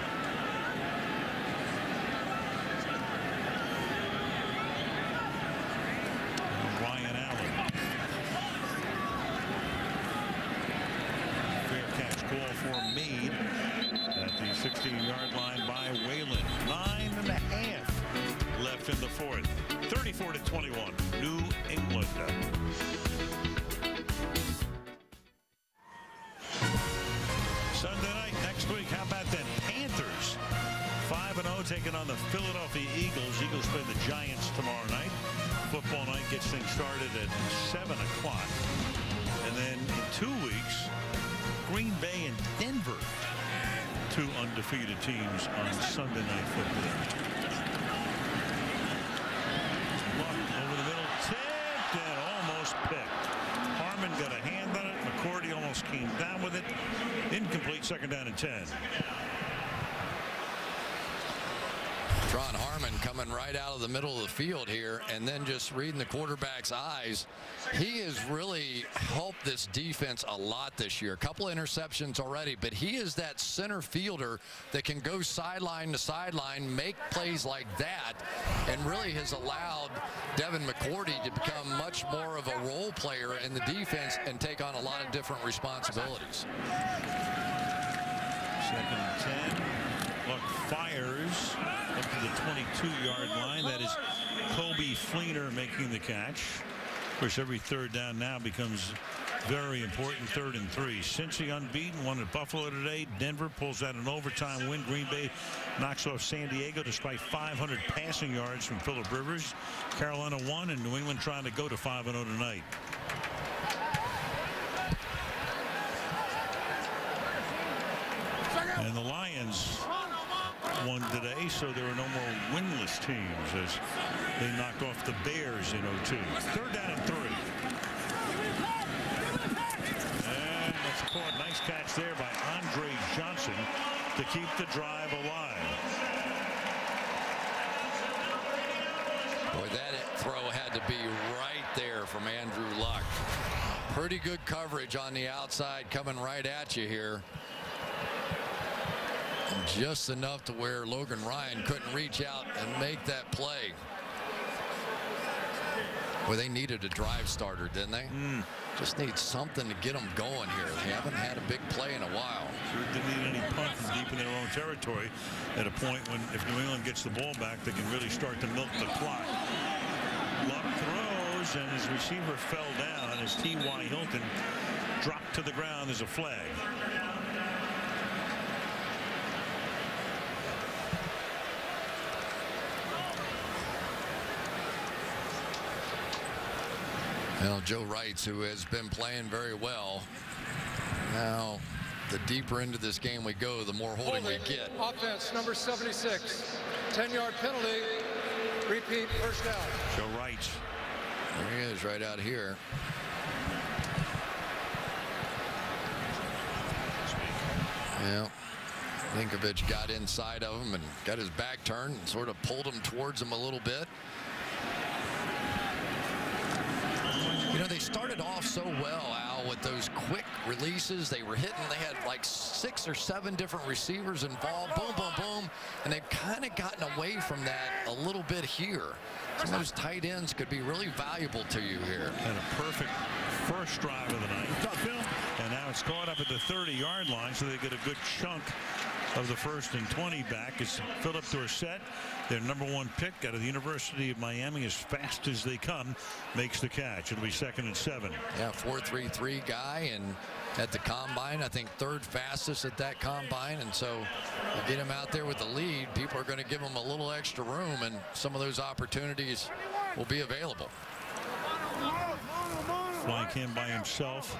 S3: Ryan Allen. Fair catch call for made at the 16-yard line by Whalen. 9.5 left in the 4th. 34-21. New England. Sunday night next week. How about them Panthers? 5-0 taking on the Philadelphia Eagles. Eagles play the Giants tomorrow night. Football night gets things started at 7 o'clock. And then in 2 weeks, Green Bay and Denver. 2 undefeated teams on Sunday Night Football. Over the middle, tipped and almost picked. Harmon got a hand on it. McCourty almost came down with it. Incomplete. 2nd down and 10.
S4: Tron Harmon coming right out of the middle of the field here, and then just reading the quarterback's eyes. He has really helped this defense a lot this year. A couple of interceptions already, but he is that center fielder that can go sideline to sideline, make plays like that, and really has allowed Devin McCourty to become much more of a role player in the defense and take on a lot of different responsibilities.
S3: 2nd and 10. Luck fires up to the 22-yard line. That is Kobe Fleener making the catch. Of course, every 3rd down now becomes very important. 3rd and 3. Cincy unbeaten, won at Buffalo today. Denver pulls out an overtime win. Green Bay knocks off San Diego despite 500 passing yards from Phillip Rivers. Carolina won, and New England trying to go to 5-0 tonight. And the Lions won today, so there are no more winless teams as they knocked off the Bears in 02. 3rd down and 3. And that's caught. Nice catch there by Andre Johnson to keep the drive alive.
S4: Boy, that throw had to be right there from Andrew Luck. Pretty good coverage on the outside coming right at you here. And just enough to where Logan Ryan couldn't reach out and make that play. Well, they needed a drive starter, didn't they? Just need something to get them going here. They haven't had a big play in a while.
S3: Sure didn't need any punt from deep in their own territory at a point when if New England gets the ball back, they can really start to milk the clock. Luck throws, and his receiver fell down as T.Y. Hilton dropped to the ground as a flag.
S4: Well, Joe Wrights, who has been playing very well. Now, the deeper into this game we go, the more holding we get.
S7: Offense, number 76. 10-yard penalty. Repeat, first down.
S3: Joe Wrights.
S4: There he is right out here. Yeah. Linkovich got inside of him and got his back turned and sort of pulled him towards him a little bit. You know, they started off so well, Al, with those quick releases. They were hitting. They had like 6 or 7 different receivers involved. Boom, boom, boom. And they've kind of gotten away from that a little bit here. Some of those tight ends could be really valuable to you here.
S3: And a perfect first drive of the night. And now it's caught up at the 30-yard line, so they get a good chunk of the 1st and 20 back. Is Philip Dorsett, their #1 pick out of the University of Miami, as fast as they come, makes the catch. It'll be 2nd and 7.
S4: Yeah, 4.33 guy, and at the combine, I think 3rd fastest at that combine. And so you get him out there with the lead, people are going to give him a little extra room, and some of those opportunities will be available.
S3: Flank him by himself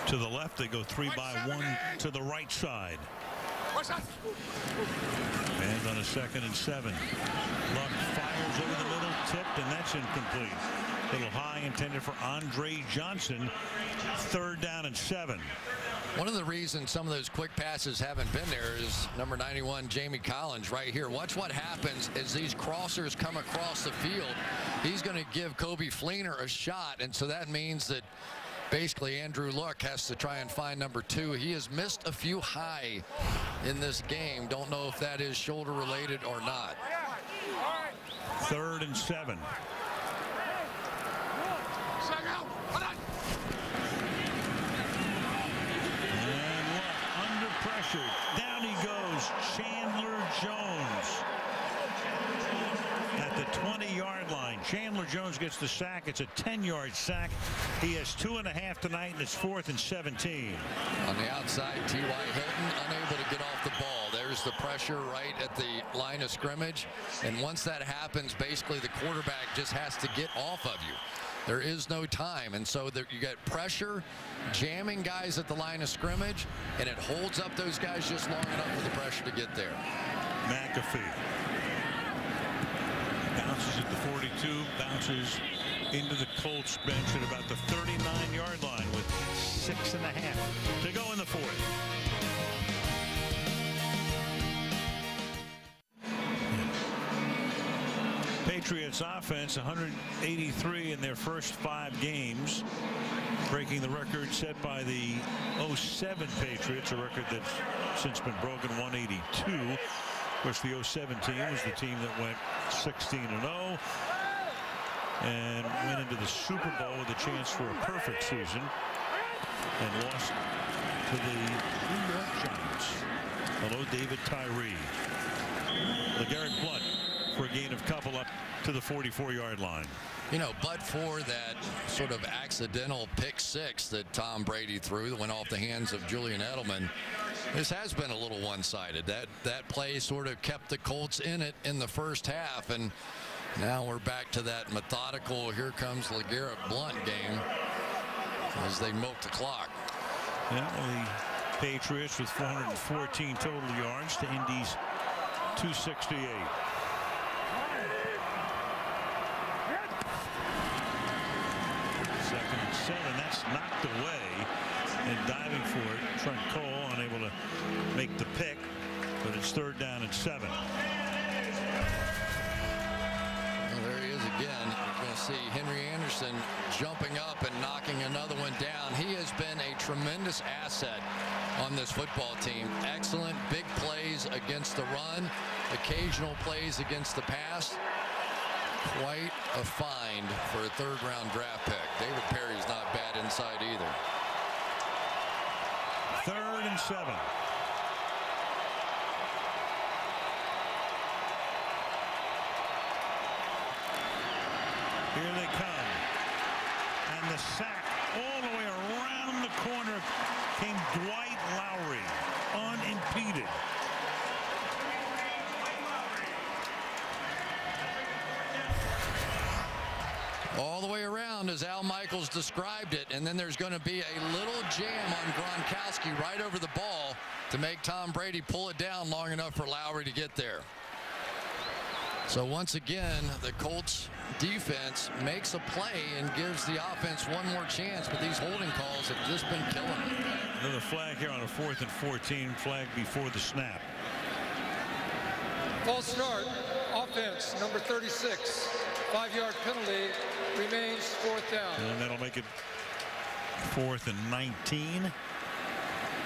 S3: to the left. They go 3 by 1 to the right side. And on a 2nd and 7. Luck fires over the middle, tipped, and that's incomplete. Little high intended for Andre Johnson. 3rd down and 7.
S4: One of the reasons some of those quick passes haven't been there is number 91, Jamie Collins, right here. Watch what happens as these crossers come across the field. He's going to give Kobe Fleener a shot, and so that means that basically Andrew Luck has to try and find number 2. He has missed a few high in this game. Don't know if that is shoulder related or not.
S3: 3rd and 7. And Luck under pressure. Down he goes. Chandler Jones at the 20-yard line. Chandler Jones gets the sack. It's a 10-yard sack. He has 2.5 tonight, and it's 4th and 17.
S4: On the outside, T.Y. Hilton unable to get off the ball. There's the pressure right at the line of scrimmage. And once that happens, basically the quarterback just has to get off of you. There is no time. And so there, you get pressure, jamming guys at the line of scrimmage, and it holds up those guys just long enough for the pressure to get there.
S3: McAfee bounces at the 42, bounces into the Colts bench at about the 39-yard line with 6.5 to go in the 4th. Patriots offense 183 in their first 5 games, breaking the record set by the 07 Patriots, a record that's since been broken, 182. Of course, the 07 team was the team that went 16-0 and went into the Super Bowl with a chance for a perfect season and lost to the New York Giants. Hello, David Tyree. LeGarrette Blount for a gain of couple up to the 44-yard line.
S4: You know, but for that sort of accidental pick 6 that Tom Brady threw that went off the hands of Julian Edelman, this has been a little one-sided. That play sort of kept the Colts in it in the first half, and now we're back to that methodical, here comes LeGarrette Blount game as they milk the clock.
S3: Yeah, the Patriots with 414 total yards to Indy's 268. Second and 7. That's knocked away and diving for it. Trent Cole unable to make the pick, but it's 3rd down and 7.
S4: Well, there he is again. You're going to see Henry Anderson jumping up and knocking another one down. He has been a tremendous asset on this football team. Excellent big plays against the run, occasional plays against the pass. Quite a find for a 3rd-round draft pick. David Perry's not bad inside either.
S3: 3rd and 7. Here they come. And the sack all the way around the corner came Dwight Lowry, unimpeded.
S4: All the way around, as Al Michaels described it, and then there's going to be a little jam on Gronkowski right over the ball to make Tom Brady pull it down long enough for Lowry to get there. So once again, the Colts defense makes a play and gives the offense one more chance, but these holding calls have just been killing them.
S3: Another flag here on a 4th and 14, flag before the snap.
S7: False start, offense, number 36. 5-yard penalty, remains 4th down.
S3: And that'll make it 4th and 19.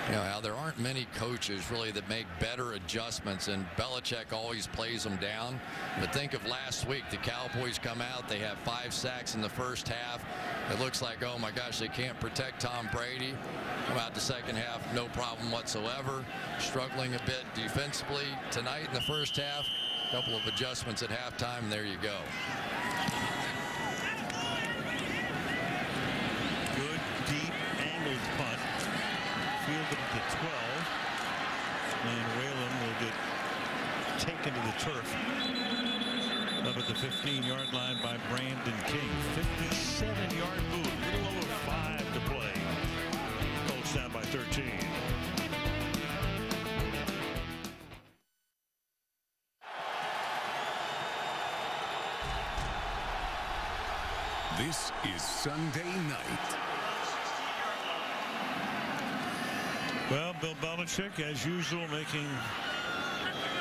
S4: You know, Al, there aren't many coaches really that make better adjustments, and Belichick always plays them down. But think of last week. The Cowboys come out. They have 5 sacks in the first half. It looks like, oh, my gosh, they can't protect Tom Brady. Come out the second half, no problem whatsoever. Struggling a bit defensively tonight in the first half. A couple of adjustments at halftime. There you go.
S3: Good, deep, angled punt. Fielded at the 12. And Whalen will get taken to the turf. Up at the 15-yard line by Brandon King. 57-yard move. A little over 5 to play. Colts down by 13.
S1: This is Sunday night.
S3: Well, Bill Belichick, as usual, making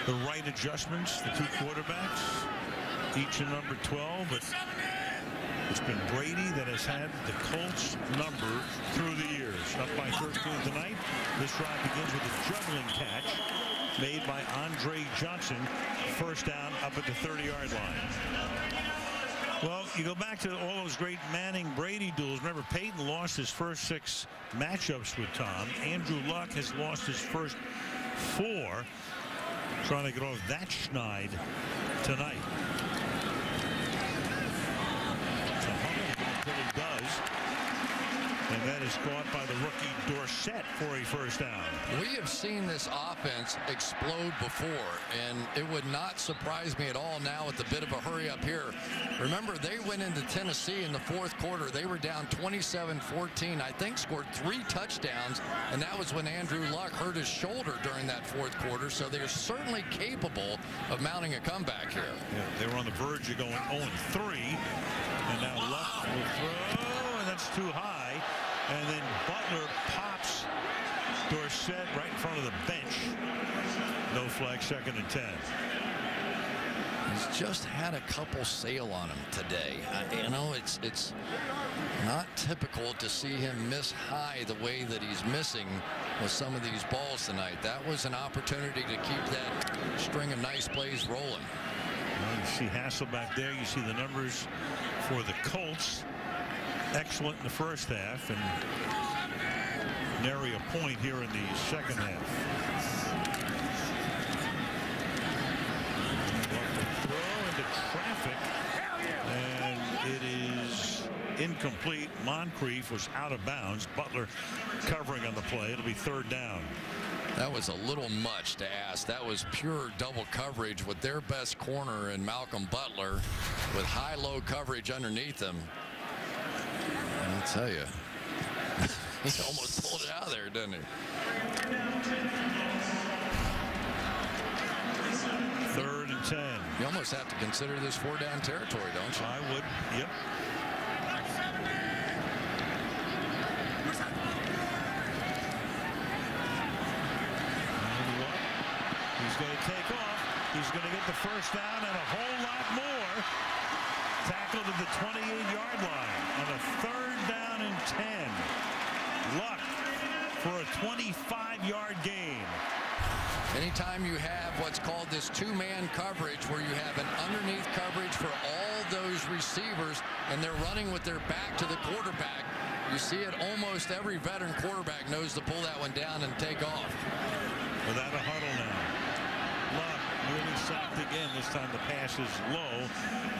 S3: the right adjustments. The 2 quarterbacks, each in number 12, but it's been Brady that has had the Colts number through the years. Up by 13 tonight. This drive begins with a juggling catch made by Andre Johnson. 1st down up at the 30-yard line. Well, you go back to all those great Manning-Brady duels. Remember, Peyton lost his first 6 matchups with Tom. Andrew Luck has lost his first 4. Trying to get off that schneid tonight. So until he does. And that is caught by the rookie Dorsett for a 1st down.
S4: We have seen this offense explode before, and it would not surprise me at all now with a bit of a hurry up here. Remember, they went into Tennessee in the 4th quarter. They were down 27-14. I think scored 3 touchdowns, and that was when Andrew Luck hurt his shoulder during that 4th quarter. So they're certainly capable of mounting a comeback here.
S3: Yeah, they were on the verge of going 0-3, and now Luck will throw, and that's too high. And then Butler pops Dorsett right in front of the bench. No flag, 2nd and 10.
S4: He's just had a couple sail on him today. You know, it's not typical to see him miss high the way that he's missing with some of these balls tonight. That was an opportunity to keep that string of nice plays rolling.
S3: Well, you see Hasselbeck there. You see the numbers for the Colts. Excellent in the first half, and nary a point here in the second half. Throw into traffic, and it is incomplete. Moncrief was out of bounds. Butler covering on the play. It'll be 3rd down.
S4: That was a little much to ask. That was pure double coverage with their best corner in Malcolm Butler with high-low coverage underneath him. I'll tell you, he almost pulled it out of there, didn't he?
S3: 3rd and 10.
S4: You almost have to consider this 4-down territory, don't you?
S3: I would. Yep. going to take off. He's going to get the first down and a whole lot more. Tackled at the 28-yard line on a 3rd down and 10. Luck for a 25-yard gain.
S4: Anytime you have what's called this two-man coverage, where you have an underneath coverage for all those receivers and they're running with their back to the quarterback, you see it almost every veteran quarterback knows to pull that one down and take off.
S3: Without a huddle now. Luck nearly sacked again. This time the pass is low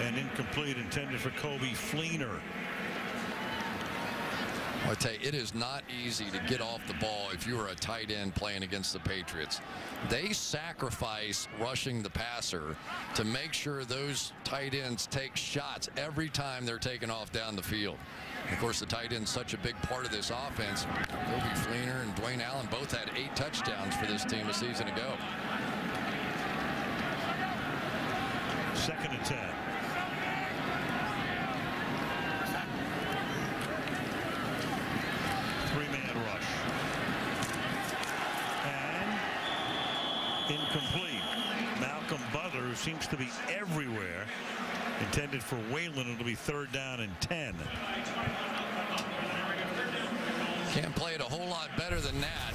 S3: and incomplete, intended for Kobe Fleener.
S4: I tell you, it is not easy to get off the ball if you are a tight end playing against the Patriots. They sacrifice rushing the passer to make sure those tight ends take shots every time they're taken off down the field. Of course, the tight end's such a big part of this offense. Kobe Fleener and Dwayne Allen both had 8 touchdowns for this team a season ago.
S3: 2nd and 10. Three-man rush. And incomplete. Malcolm Butler, who seems to be everywhere, intended for Whalen. It'll be 3rd down and 10.
S4: Can't play it a whole lot better than that.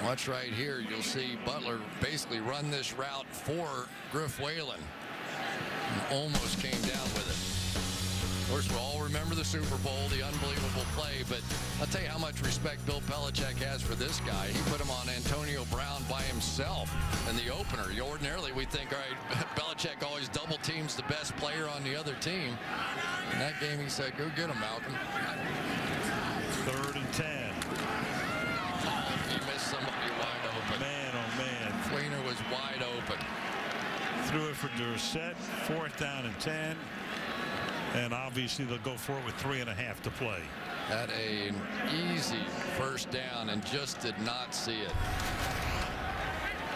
S4: Watch right here. You'll see Butler basically run this route for Griff Whalen. And almost came down with it. Of course, we'll all remember the Super Bowl, the unbelievable play, but I'll tell you how much respect Bill Belichick has for this guy. He put him on Antonio Brown by himself in the opener. Ordinarily, we think, all right, Belichick always double teams the best player on the other team. In that game, he said, go get him, Malcolm.
S3: 3rd and 10.
S4: He missed somebody wide open.
S3: Man, oh man.
S4: Fleener was wide open.
S3: Threw it for Dorsett. 4th down and 10. And obviously they'll go for it with 3.5 to play.
S4: Had an easy first down and just did not see it.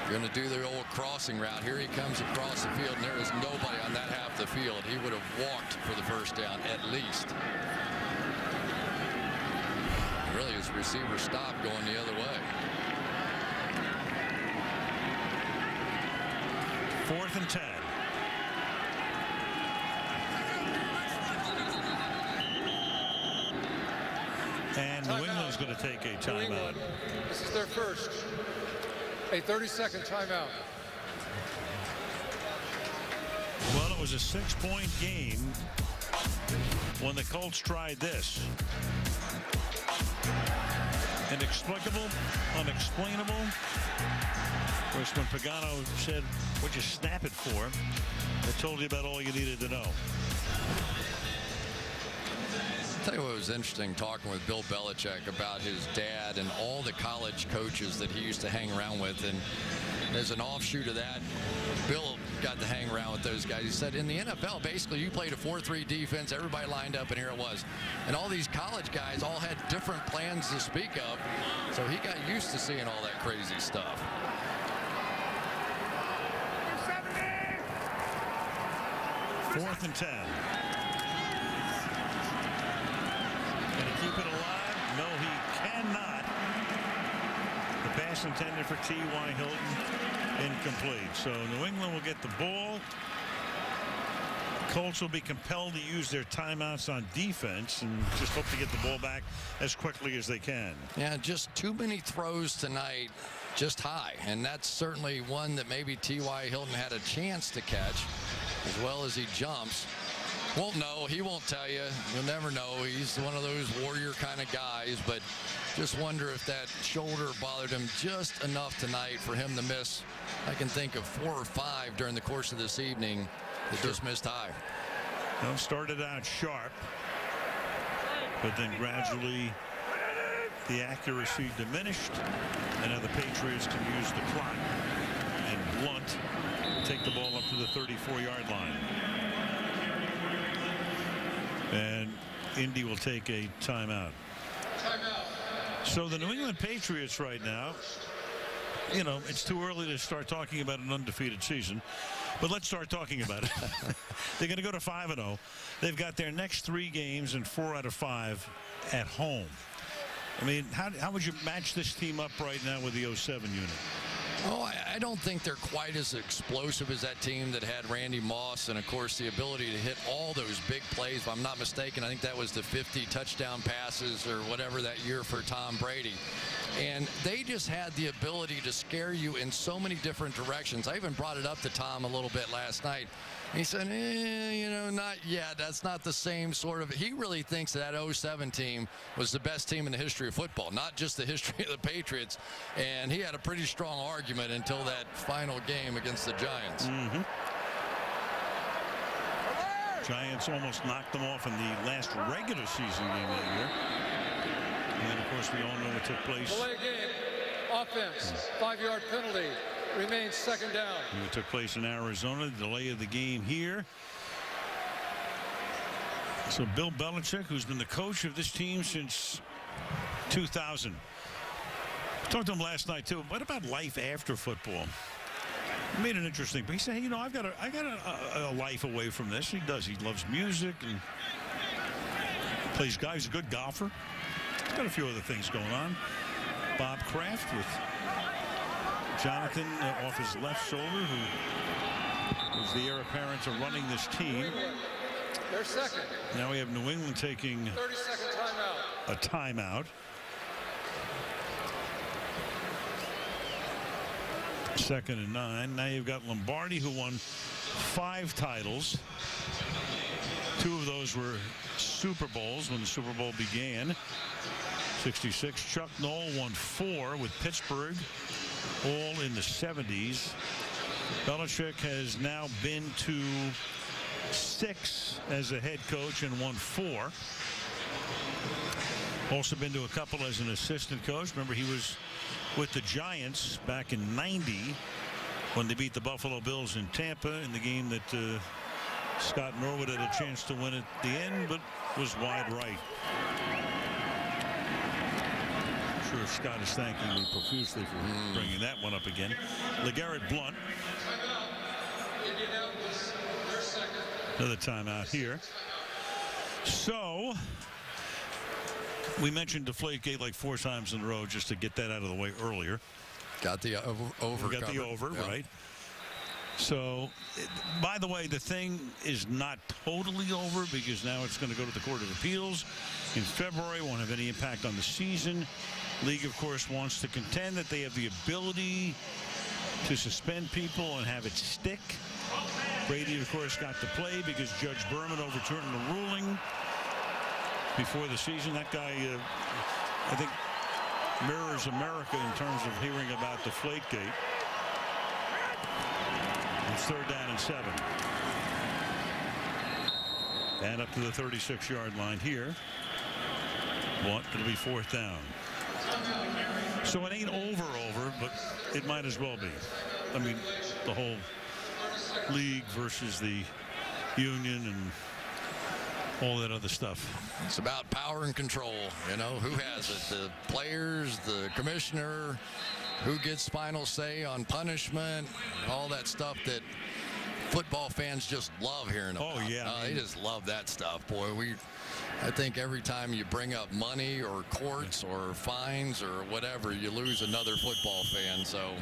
S4: Going to do the old crossing route. Here he comes across the field, and there is nobody on that half the field. He would have walked for the first down at least. Really, his receiver stopped going the other way.
S3: 4th and 10. And New England's going to take a timeout.
S7: This is their first. A 30-second timeout.
S3: Well, it was a 6-point game when the Colts tried this. Inexplicable, unexplainable. Of course, when Pagano said, what'd you snap it for? It told you about all you needed to know.
S4: I'll tell you what was interesting, talking with Bill Belichick about his dad and all the college coaches that he used to hang around with. And as an offshoot of that, Bill got to hang around with those guys. He said in the NFL, basically you played a 4-3 defense, everybody lined up, and here it was. And all these college guys all had different plans to speak of, so he got used to seeing all that crazy stuff.
S3: 4th and 10. Can he keep it alive? No, he cannot. The pass intended for T.Y. Hilton, incomplete. So New England will get the ball. Colts will be compelled to use their timeouts on defense and just hope to get the ball back as quickly as they can.
S4: Yeah, just too many throws tonight, just high. And that's certainly one that maybe T.Y. Hilton had a chance to catch, as well as he jumps. Won't know. He won't tell you. You'll never know. He's one of those warrior kind of guys, but just wonder if that shoulder bothered him just enough tonight for him to miss. I can think of 4 or 5 during the course of this evening that just missed high.
S3: Well, started out sharp, but then gradually the accuracy diminished, and now the Patriots can use the clock and blunt, take the ball up to the 34-yard line. And Indy will take a timeout. So the New England Patriots right now, you know, it's too early to start talking about an undefeated season, but let's start talking about it. They're going to go to 5-0. They've got their next 3 games and 4 out of 5 at home. I mean, how would you match this team up right now with the 07 unit?
S4: Oh, I don't think they're quite as explosive as that team that had Randy Moss and, of course, the ability to hit all those big plays. If I'm not mistaken, I think that was the 50 touchdown passes or whatever that year for Tom Brady. And they just had the ability to scare you in so many different directions. I even brought it up to Tom a little bit last night. He said, not yet. That's not the same sort of. He really thinks that 07 team was the best team in the history of football, not just the history of the Patriots. And he had a pretty strong argument until that final game against the Giants.
S3: Mm-hmm. Giants almost knocked them off in the last regular season game of the year. And then, of course, we all know what took place.
S7: Delay game, offense, 5-yard penalty. Remains second down.
S3: It took place in Arizona. The delay of the game here. So Bill Belichick, who's been the coach of this team since 2000. I talked to him last night too. What about life after football? He made it interesting. But he said, hey, I've got a life away from this. He does. He loves music and plays golf. He's a good golfer. He's got a few other things going on. Bob Kraft with Jonathan off his left shoulder, who is the heir apparent to running this team.
S7: They're second.
S3: Now we have New England taking
S7: 30-second timeout.
S3: A timeout. Second and 9. Now you've got Lombardi, who won 5 titles. 2 of those were Super Bowls when the Super Bowl began. 66. Chuck Noll won 4 with Pittsburgh, all in the 70s. Belichick has now been to 6 as a head coach and won 4. Also been to a couple as an assistant coach. Remember, he was with the Giants back in '90 when they beat the Buffalo Bills in Tampa in the game that Scott Norwood had a chance to win at the end, but was wide right. I'm sure Scott is thanking me profusely for bringing that one up again. LeGarrette Blount. Another timeout here. So we mentioned Deflategate like 4 times in a row just to get that out of the way earlier.
S4: Got the over.
S3: We got the over, yeah. Right. So, by the way, the thing is not totally over because now it's going to go to the Court of Appeals in February. Won't have any impact on the season. League, of course, wants to contend that they have the ability to suspend people and have it stick. Brady, of course, got to play because Judge Berman overturned the ruling before the season. That guy, I think, mirrors America in terms of hearing about Deflategate. It's 3rd down and 7. And up to the 36-yard line here. It'll be 4th down. So it ain't over, but it might as well be. I mean, the whole league versus the union and all that other stuff.
S4: It's about power and control. Who has it? The players, the commissioner, who gets final say on punishment, all that stuff that football fans just love hearing about.
S3: Oh, yeah.
S4: They just love that stuff, boy. I think every time you bring up money or courts or fines or whatever, you lose another football fan. So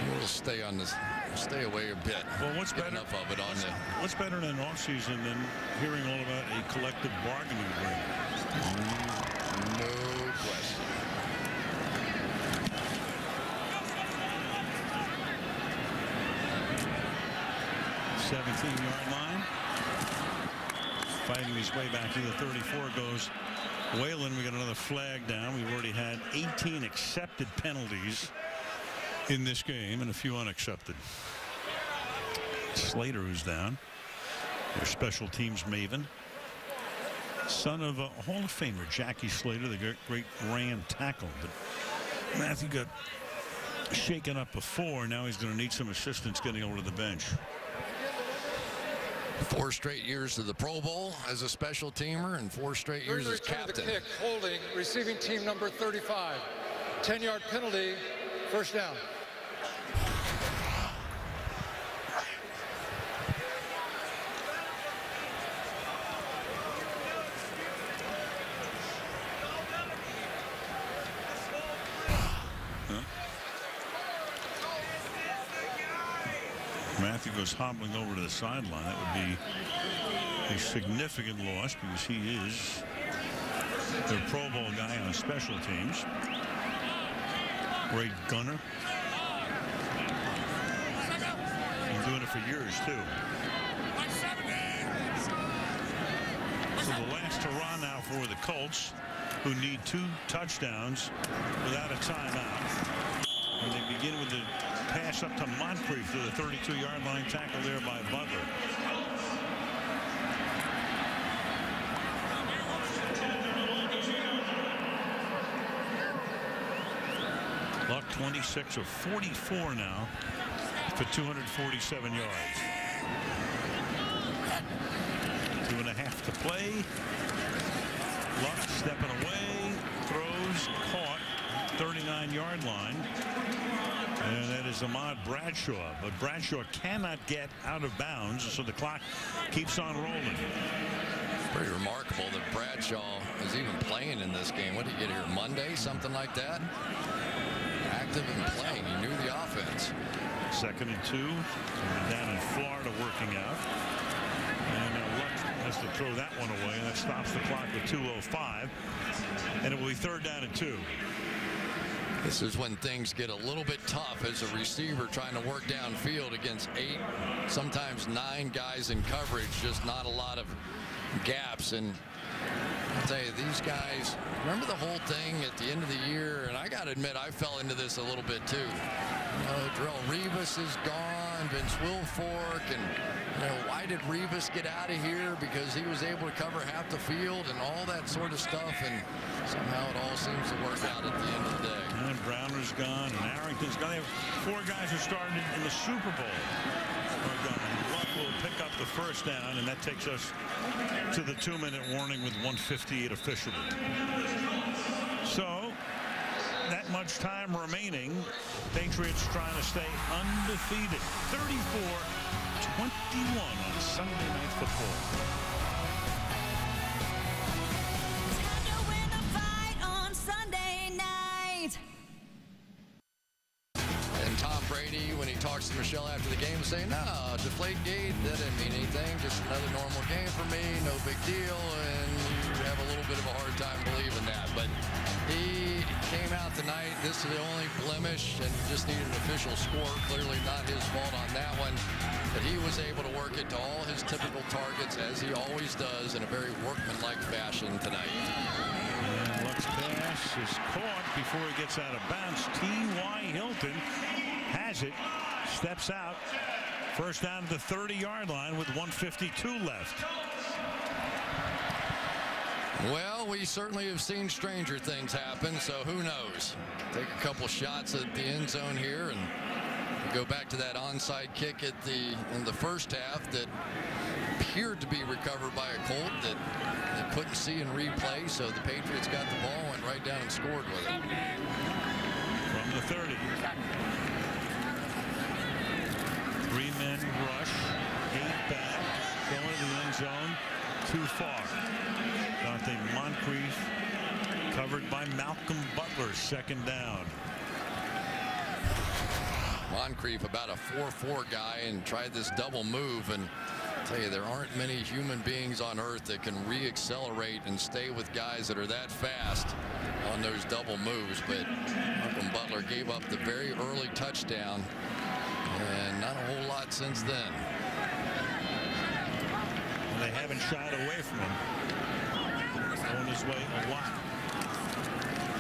S4: we'll stay away a bit.
S3: Well, what's better?
S4: Enough of it on the.
S3: What's better than an offseason than hearing all about a collective bargaining agreement?
S4: No question.
S3: 17-yard line. Fighting his way back to the 34 goes Whalen. We got another flag down. We've already had 18 accepted penalties in this game and a few unaccepted. Slater, who's down, their special teams maven, son of a Hall of Famer Jackie Slater, the great Ram tackle. But Matthew got shaken up before. Now he's going to need some assistance getting over to the bench.
S4: 4 straight years to the Pro Bowl as a special teamer and 4 straight years as captain.
S7: The kick, holding, receiving team number 35. 10-yard penalty, 1st down.
S3: Matthew goes hobbling over to the sideline. That would be a significant loss because he is their Pro Bowl guy on special teams. Great gunner. Been doing it for years too. So the last hurrah now for the Colts, who need 2 touchdowns without a timeout. And they begin with the pass up to Moncrief to the 32-yard line, tackle there by Butler. Luck 26 of 44 now for 247 yards. 2.5 to play. Luck stepping away, throws, caught, 39-yard line. And that is Ahmad Bradshaw. But Bradshaw cannot get out of bounds, so the clock keeps on rolling.
S4: Pretty remarkable that Bradshaw is even playing in this game. What did he get here, Monday, something like that? Active and playing. He knew the offense.
S3: 2nd and 2. Down in Florida working out. And Luck has to throw that one away. And that stops the clock with 2:05. And it will be 3rd down and 2.
S4: This is when things get a little bit tough as a receiver trying to work downfield against 8, sometimes 9 guys in coverage. Just not a lot of gaps. And I'll tell you, these guys, remember the whole thing at the end of the year, and I got to admit, I fell into this a little bit too. You know, Darrelle Revis is gone, Vince Wilfork, and why did Revis get out of here? Because he was able to cover half the field and all that sort of stuff, and somehow it all seems to work out at the end of the day.
S3: And Browner's gone, and Arrington's gone. They have 4 guys who started in the Super Bowl are gone. Luck will pick up the 1st down, and that takes us to the 2-minute warning with 1:58 officially. So that much time remaining. Patriots trying to stay undefeated. 34-21 on Sunday Night Football.
S2: Time to win the fight on Sunday night.
S4: And Tom Brady, when he talks to Michelle after the game, saying, no, deflate gate, that didn't mean anything. Just another normal game for me. No big deal. And you have a little bit of a hard time believing that. But he came out tonight. This is the only blemish, and just needed an official score. Clearly not his fault on that one. But he was able to work it to all his typical targets, as he always does, in a very workmanlike fashion tonight.
S3: And Luck's pass is caught before he gets out of bounds. T.Y. Hilton has it, steps out. 1st down to the 30-yard line with 1:52 left.
S4: Well, we certainly have seen stranger things happen, so who knows? Take a couple shots at the end zone here, and we go back to that onside kick in the 1st half that appeared to be recovered by a Colt that they couldn't see in replay, so the Patriots got the ball, went right down and scored with it.
S3: From the 30. 3-men rush, 8 back, going to the end zone, too far. Dante Moncrief covered by Malcolm Butler, 2nd down.
S4: Moncrief, about a 4-4 guy, and tried this double move, and I'll tell you, there aren't many human beings on earth that can re-accelerate and stay with guys that are that fast on those double moves. But Malcolm Butler gave up the very early touchdown, and not a whole lot since then.
S3: And they haven't shied away from him. Going his way a lot.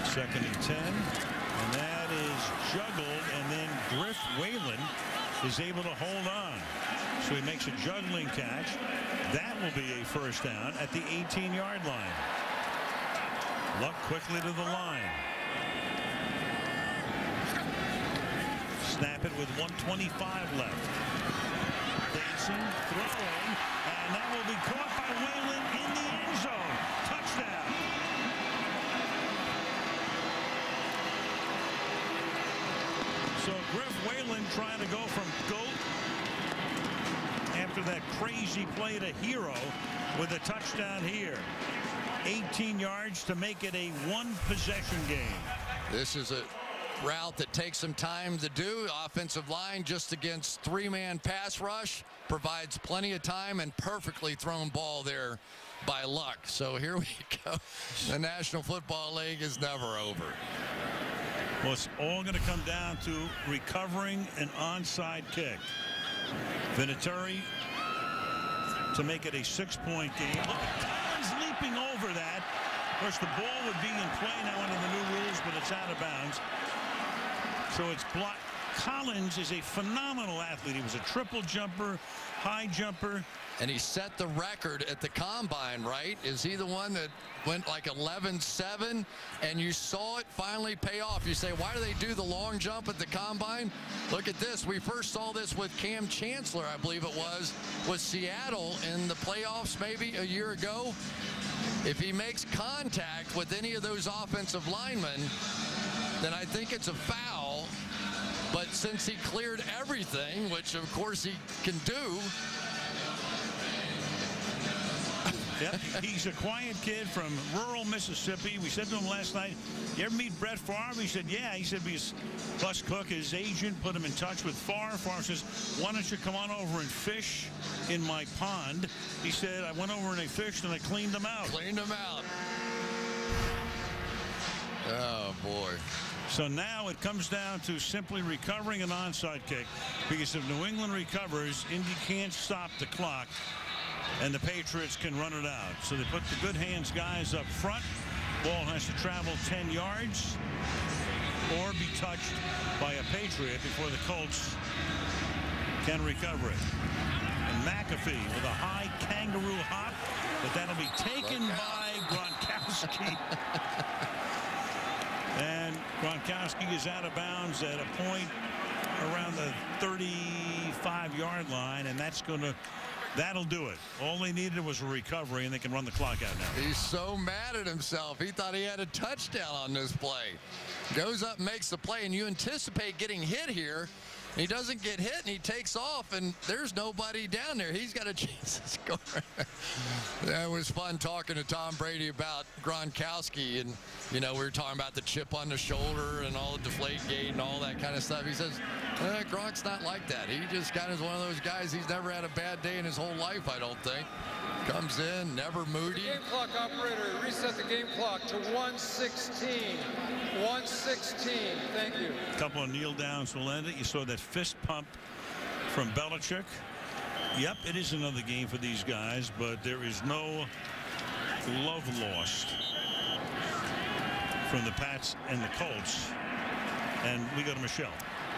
S3: 2nd and 10. And that is juggled, and then Griff Whalen is able to hold on. So he makes a juggling catch. That will be a 1st down at the 18-yard line. Luck quickly to the line. Snap it with 1:25 left. Dancing, throwing, and that will be caught by Whalen in the end zone. Touchdown. So Griff Whalen trying to go from GOAT after that crazy play to hero with a touchdown here. 18 yards to make it a 1-possession game.
S4: This is a route that takes some time to do. Offensive line just against three-man pass rush provides plenty of time, and perfectly thrown ball there by Luck. So here we go. The National Football League is never over.
S3: Well, it's all going to come down to recovering an onside kick. Vinatieri to make it a 6-point game. Look at Collins leaping over that. Of course, the ball would be in play now under the new rules, but it's out of bounds. So it's blocked. Collins is a phenomenal athlete. He was a triple jumper, high jumper.
S4: And he set the record at the combine, right? Is he the one that went like 11-7? And you saw it finally pay off. You say, why do they do the long jump at the combine? Look at this. We first saw this with Cam Chancellor, I believe it was, with Seattle in the playoffs maybe a year ago. If he makes contact with any of those offensive linemen, then I think it's a foul. But since he cleared everything, which of course he can do.
S3: Yep, he's a quiet kid from rural Mississippi. We said to him last night, you ever meet Brett Favre? He said, yeah. He said, because Bus Cook, his agent, put him in touch with Favre. Favre says, why don't you come on over and fish in my pond? He said, I went over and I fished and I cleaned them out.
S4: Cleaned them out. Oh, boy.
S3: So now it comes down to simply recovering an onside kick, because if New England recovers, Indy can't stop the clock, and the Patriots can run it out. So they put the good hands guys up front. Ball has to travel 10 yards or be touched by a Patriot before the Colts can recover it. And McAfee with a high kangaroo hop, but that'll be taken by Gronkowski. And Gronkowski is out of bounds at a point around the 35-yard line, and that'll do it. All they needed was a recovery, and they can run the clock out now.
S4: He's so mad at himself. He thought he had a touchdown on this play. Goes up, makes the play, and you anticipate getting hit here. He doesn't get hit, and he takes off, and there's nobody down there. He's got a chance to score. That was fun talking to Tom Brady about Gronkowski, and, you know, we were talking about the chip on the shoulder and all the deflate gate and all that kind of stuff. He says, Gronk's not like that. He just kind of is one of those guys. He's never had a bad day in his whole life, I don't think. Comes in, never moody.
S7: Game clock operator, reset the game clock to 1:16. 1:16. Thank you.
S3: A couple of kneel downs will end it. You saw that fist pump from Belichick. Yep, it is another game for these guys, but there is no love lost from the Pats and the Colts. And we go to Michelle.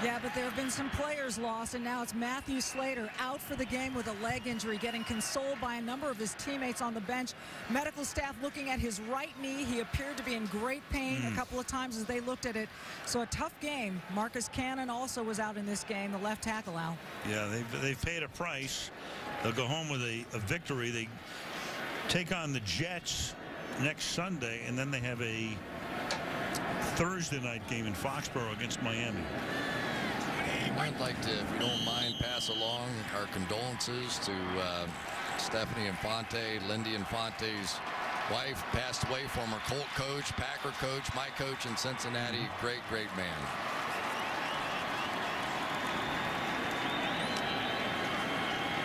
S5: Yeah, but there have been some players lost, and now it's Matthew Slater out for the game with a leg injury, getting consoled by a number of his teammates on the bench. Medical staff looking at his right knee. He appeared to be in great pain a couple of times as they looked at it. So a tough game. Marcus Cannon also was out in this game, the left tackle, Al.
S3: Yeah, they've paid a price. They'll go home with a victory. They take on the Jets next Sunday, and then they have a Thursday night game in Foxborough against Miami.
S4: I'd like to, if you don't mind, pass along our condolences to Stephanie Infante. Lindy Infante's wife passed away, former Colt coach, Packer coach, my coach in Cincinnati. Great, great man.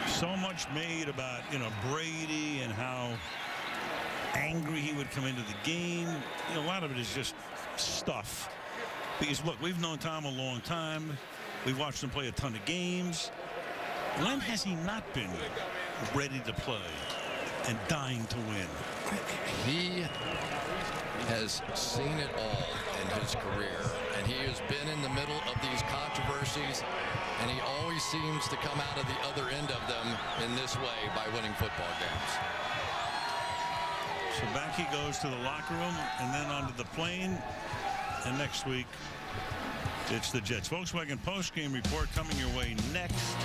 S3: So much made about, you know, Brady and how angry he would come into the game. You know, a lot of it is just stuff. Because, look, we've known Tom a long time. We've watched him play a ton of games. When has he not been ready to play and dying to win?
S4: He has seen it all in his career, and he has been in the middle of these controversies, and he always seems to come out of the other end of them in this way by winning football games.
S3: So back he goes to the locker room and then onto the plane, and next week it's the Jets. Volkswagen post-game report coming your way next.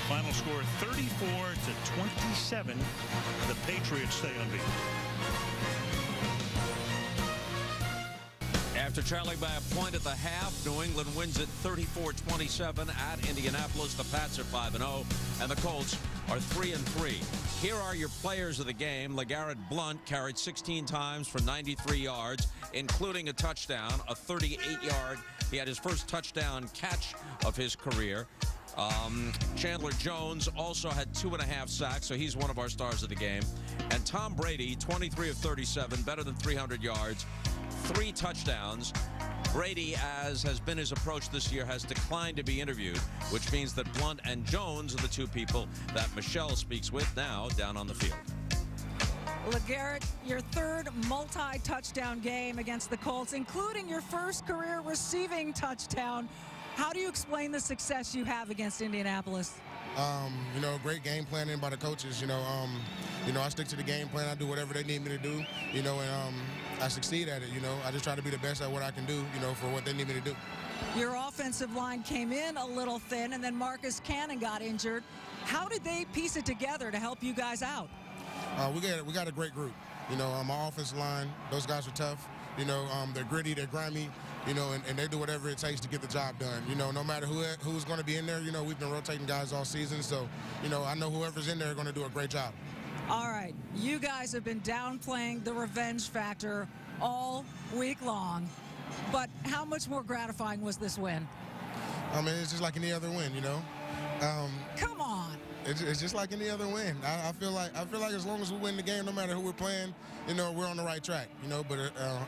S3: Final score 34-27. The Patriots stay unbeaten.
S8: After trailing by a point at the half, New England wins it 34-27 at Indianapolis. The Pats are 5-0, and the Colts are 3-3. Here are your players of the game. LeGarrette Blount carried 16 times for 93 yards. including a touchdown, a 38-yard. He had his first touchdown catch of his career. Chandler Jones also had 2.5 sacks, so he's one of our stars of the game. And Tom Brady, 23 of 37, better than 300 yards, 3 touchdowns. Brady, as has been his approach this year, has declined to be interviewed, which means that Blunt and Jones are the 2 people that Michelle speaks with now down on the field.
S5: LeGarrette, your 3rd multi-touchdown game against the Colts, including your first career receiving touchdown. How do you explain the success you have against Indianapolis?
S9: You know, great game planning by the coaches. You know, I stick to the game plan. I do whatever they need me to do. You know, and I succeed at it. You know, I just try to be the best at what I can do. You know, for what they need me to do.
S5: Your offensive line came in a little thin, and then Marcus Cannon got injured. How did they piece it together to help you guys out?
S9: We got a great group. You know, my offensive line, those guys are tough. You know, they're gritty, they're grimy. You know, and they do whatever it takes to get the job done. You know, no matter who's going to be in there, you know, we've been rotating guys all season. So, you know, I know whoever's in there are going to do a great job. All
S5: right. You guys have been downplaying the revenge factor all week long. But how much more gratifying was this win?
S9: I mean, it's just like any other win, you know.
S5: Come on.
S9: It's just like any other win. I feel like as long as we win the game, no matter who we're playing, you know, we're on the right track. You know, but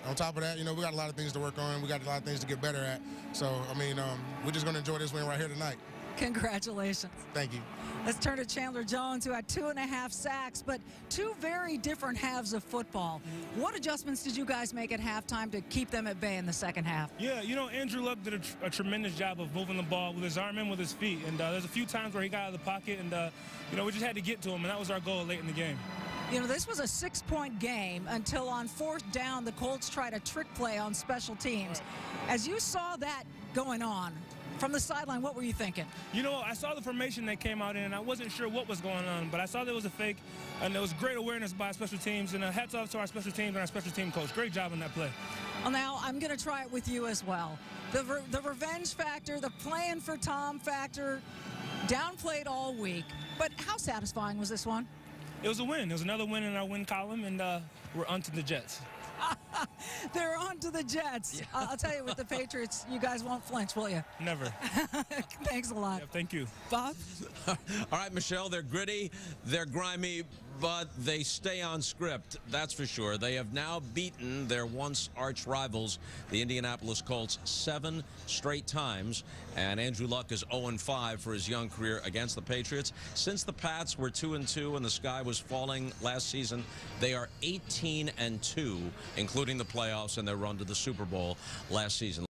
S9: on top of that, you know, we got a lot of things to work on. We got a lot of things to get better at. So, I mean, we're just going to enjoy this win right here tonight.
S5: Congratulations.
S9: Thank you.
S5: Let's turn to Chandler Jones, who had 2.5 sacks, but 2 very different halves of football. What adjustments did you guys make at halftime to keep them at bay in the second half?
S6: Yeah, you know, Andrew Luck did a tremendous job of moving the ball with his arm and with his feet. And there's a few times where he got out of the pocket, and, you know, we just had to get to him, and that was our goal late in the game.
S5: You know, this was a 6-point game until on 4th down, the Colts tried a trick play on special teams. As you saw that going on, from the sideline, what were you thinking?
S6: You know, I saw the formation they came out in, and I wasn't sure what was going on, but I saw there was a fake, and there was great awareness by special teams, and hats off to our special teams and our special team coach. Great job on that play.
S5: Well, now, I'm going to try it with you as well. The revenge factor, the playing for Tom factor, downplayed all week, but how satisfying was this one?
S6: It was a win. It was another win in our win column, and we're on to the Jets.
S5: They're on to the Jets. Yeah. I'll tell you, with the Patriots, you guys won't flinch, will you?
S6: Never.
S5: Thanks a lot.
S6: Yeah, thank you.
S5: Bob?
S8: All right, Michelle, they're gritty, they're grimy, but they stay on script, that's for sure. They have now beaten their once arch rivals, the Indianapolis Colts, 7 straight times, and Andrew Luck is 0-5 for his young career against the Patriots. Since the Pats were 2-2 and the sky was falling last season, they are 18-2, including the playoffs and their run to the Super Bowl last season.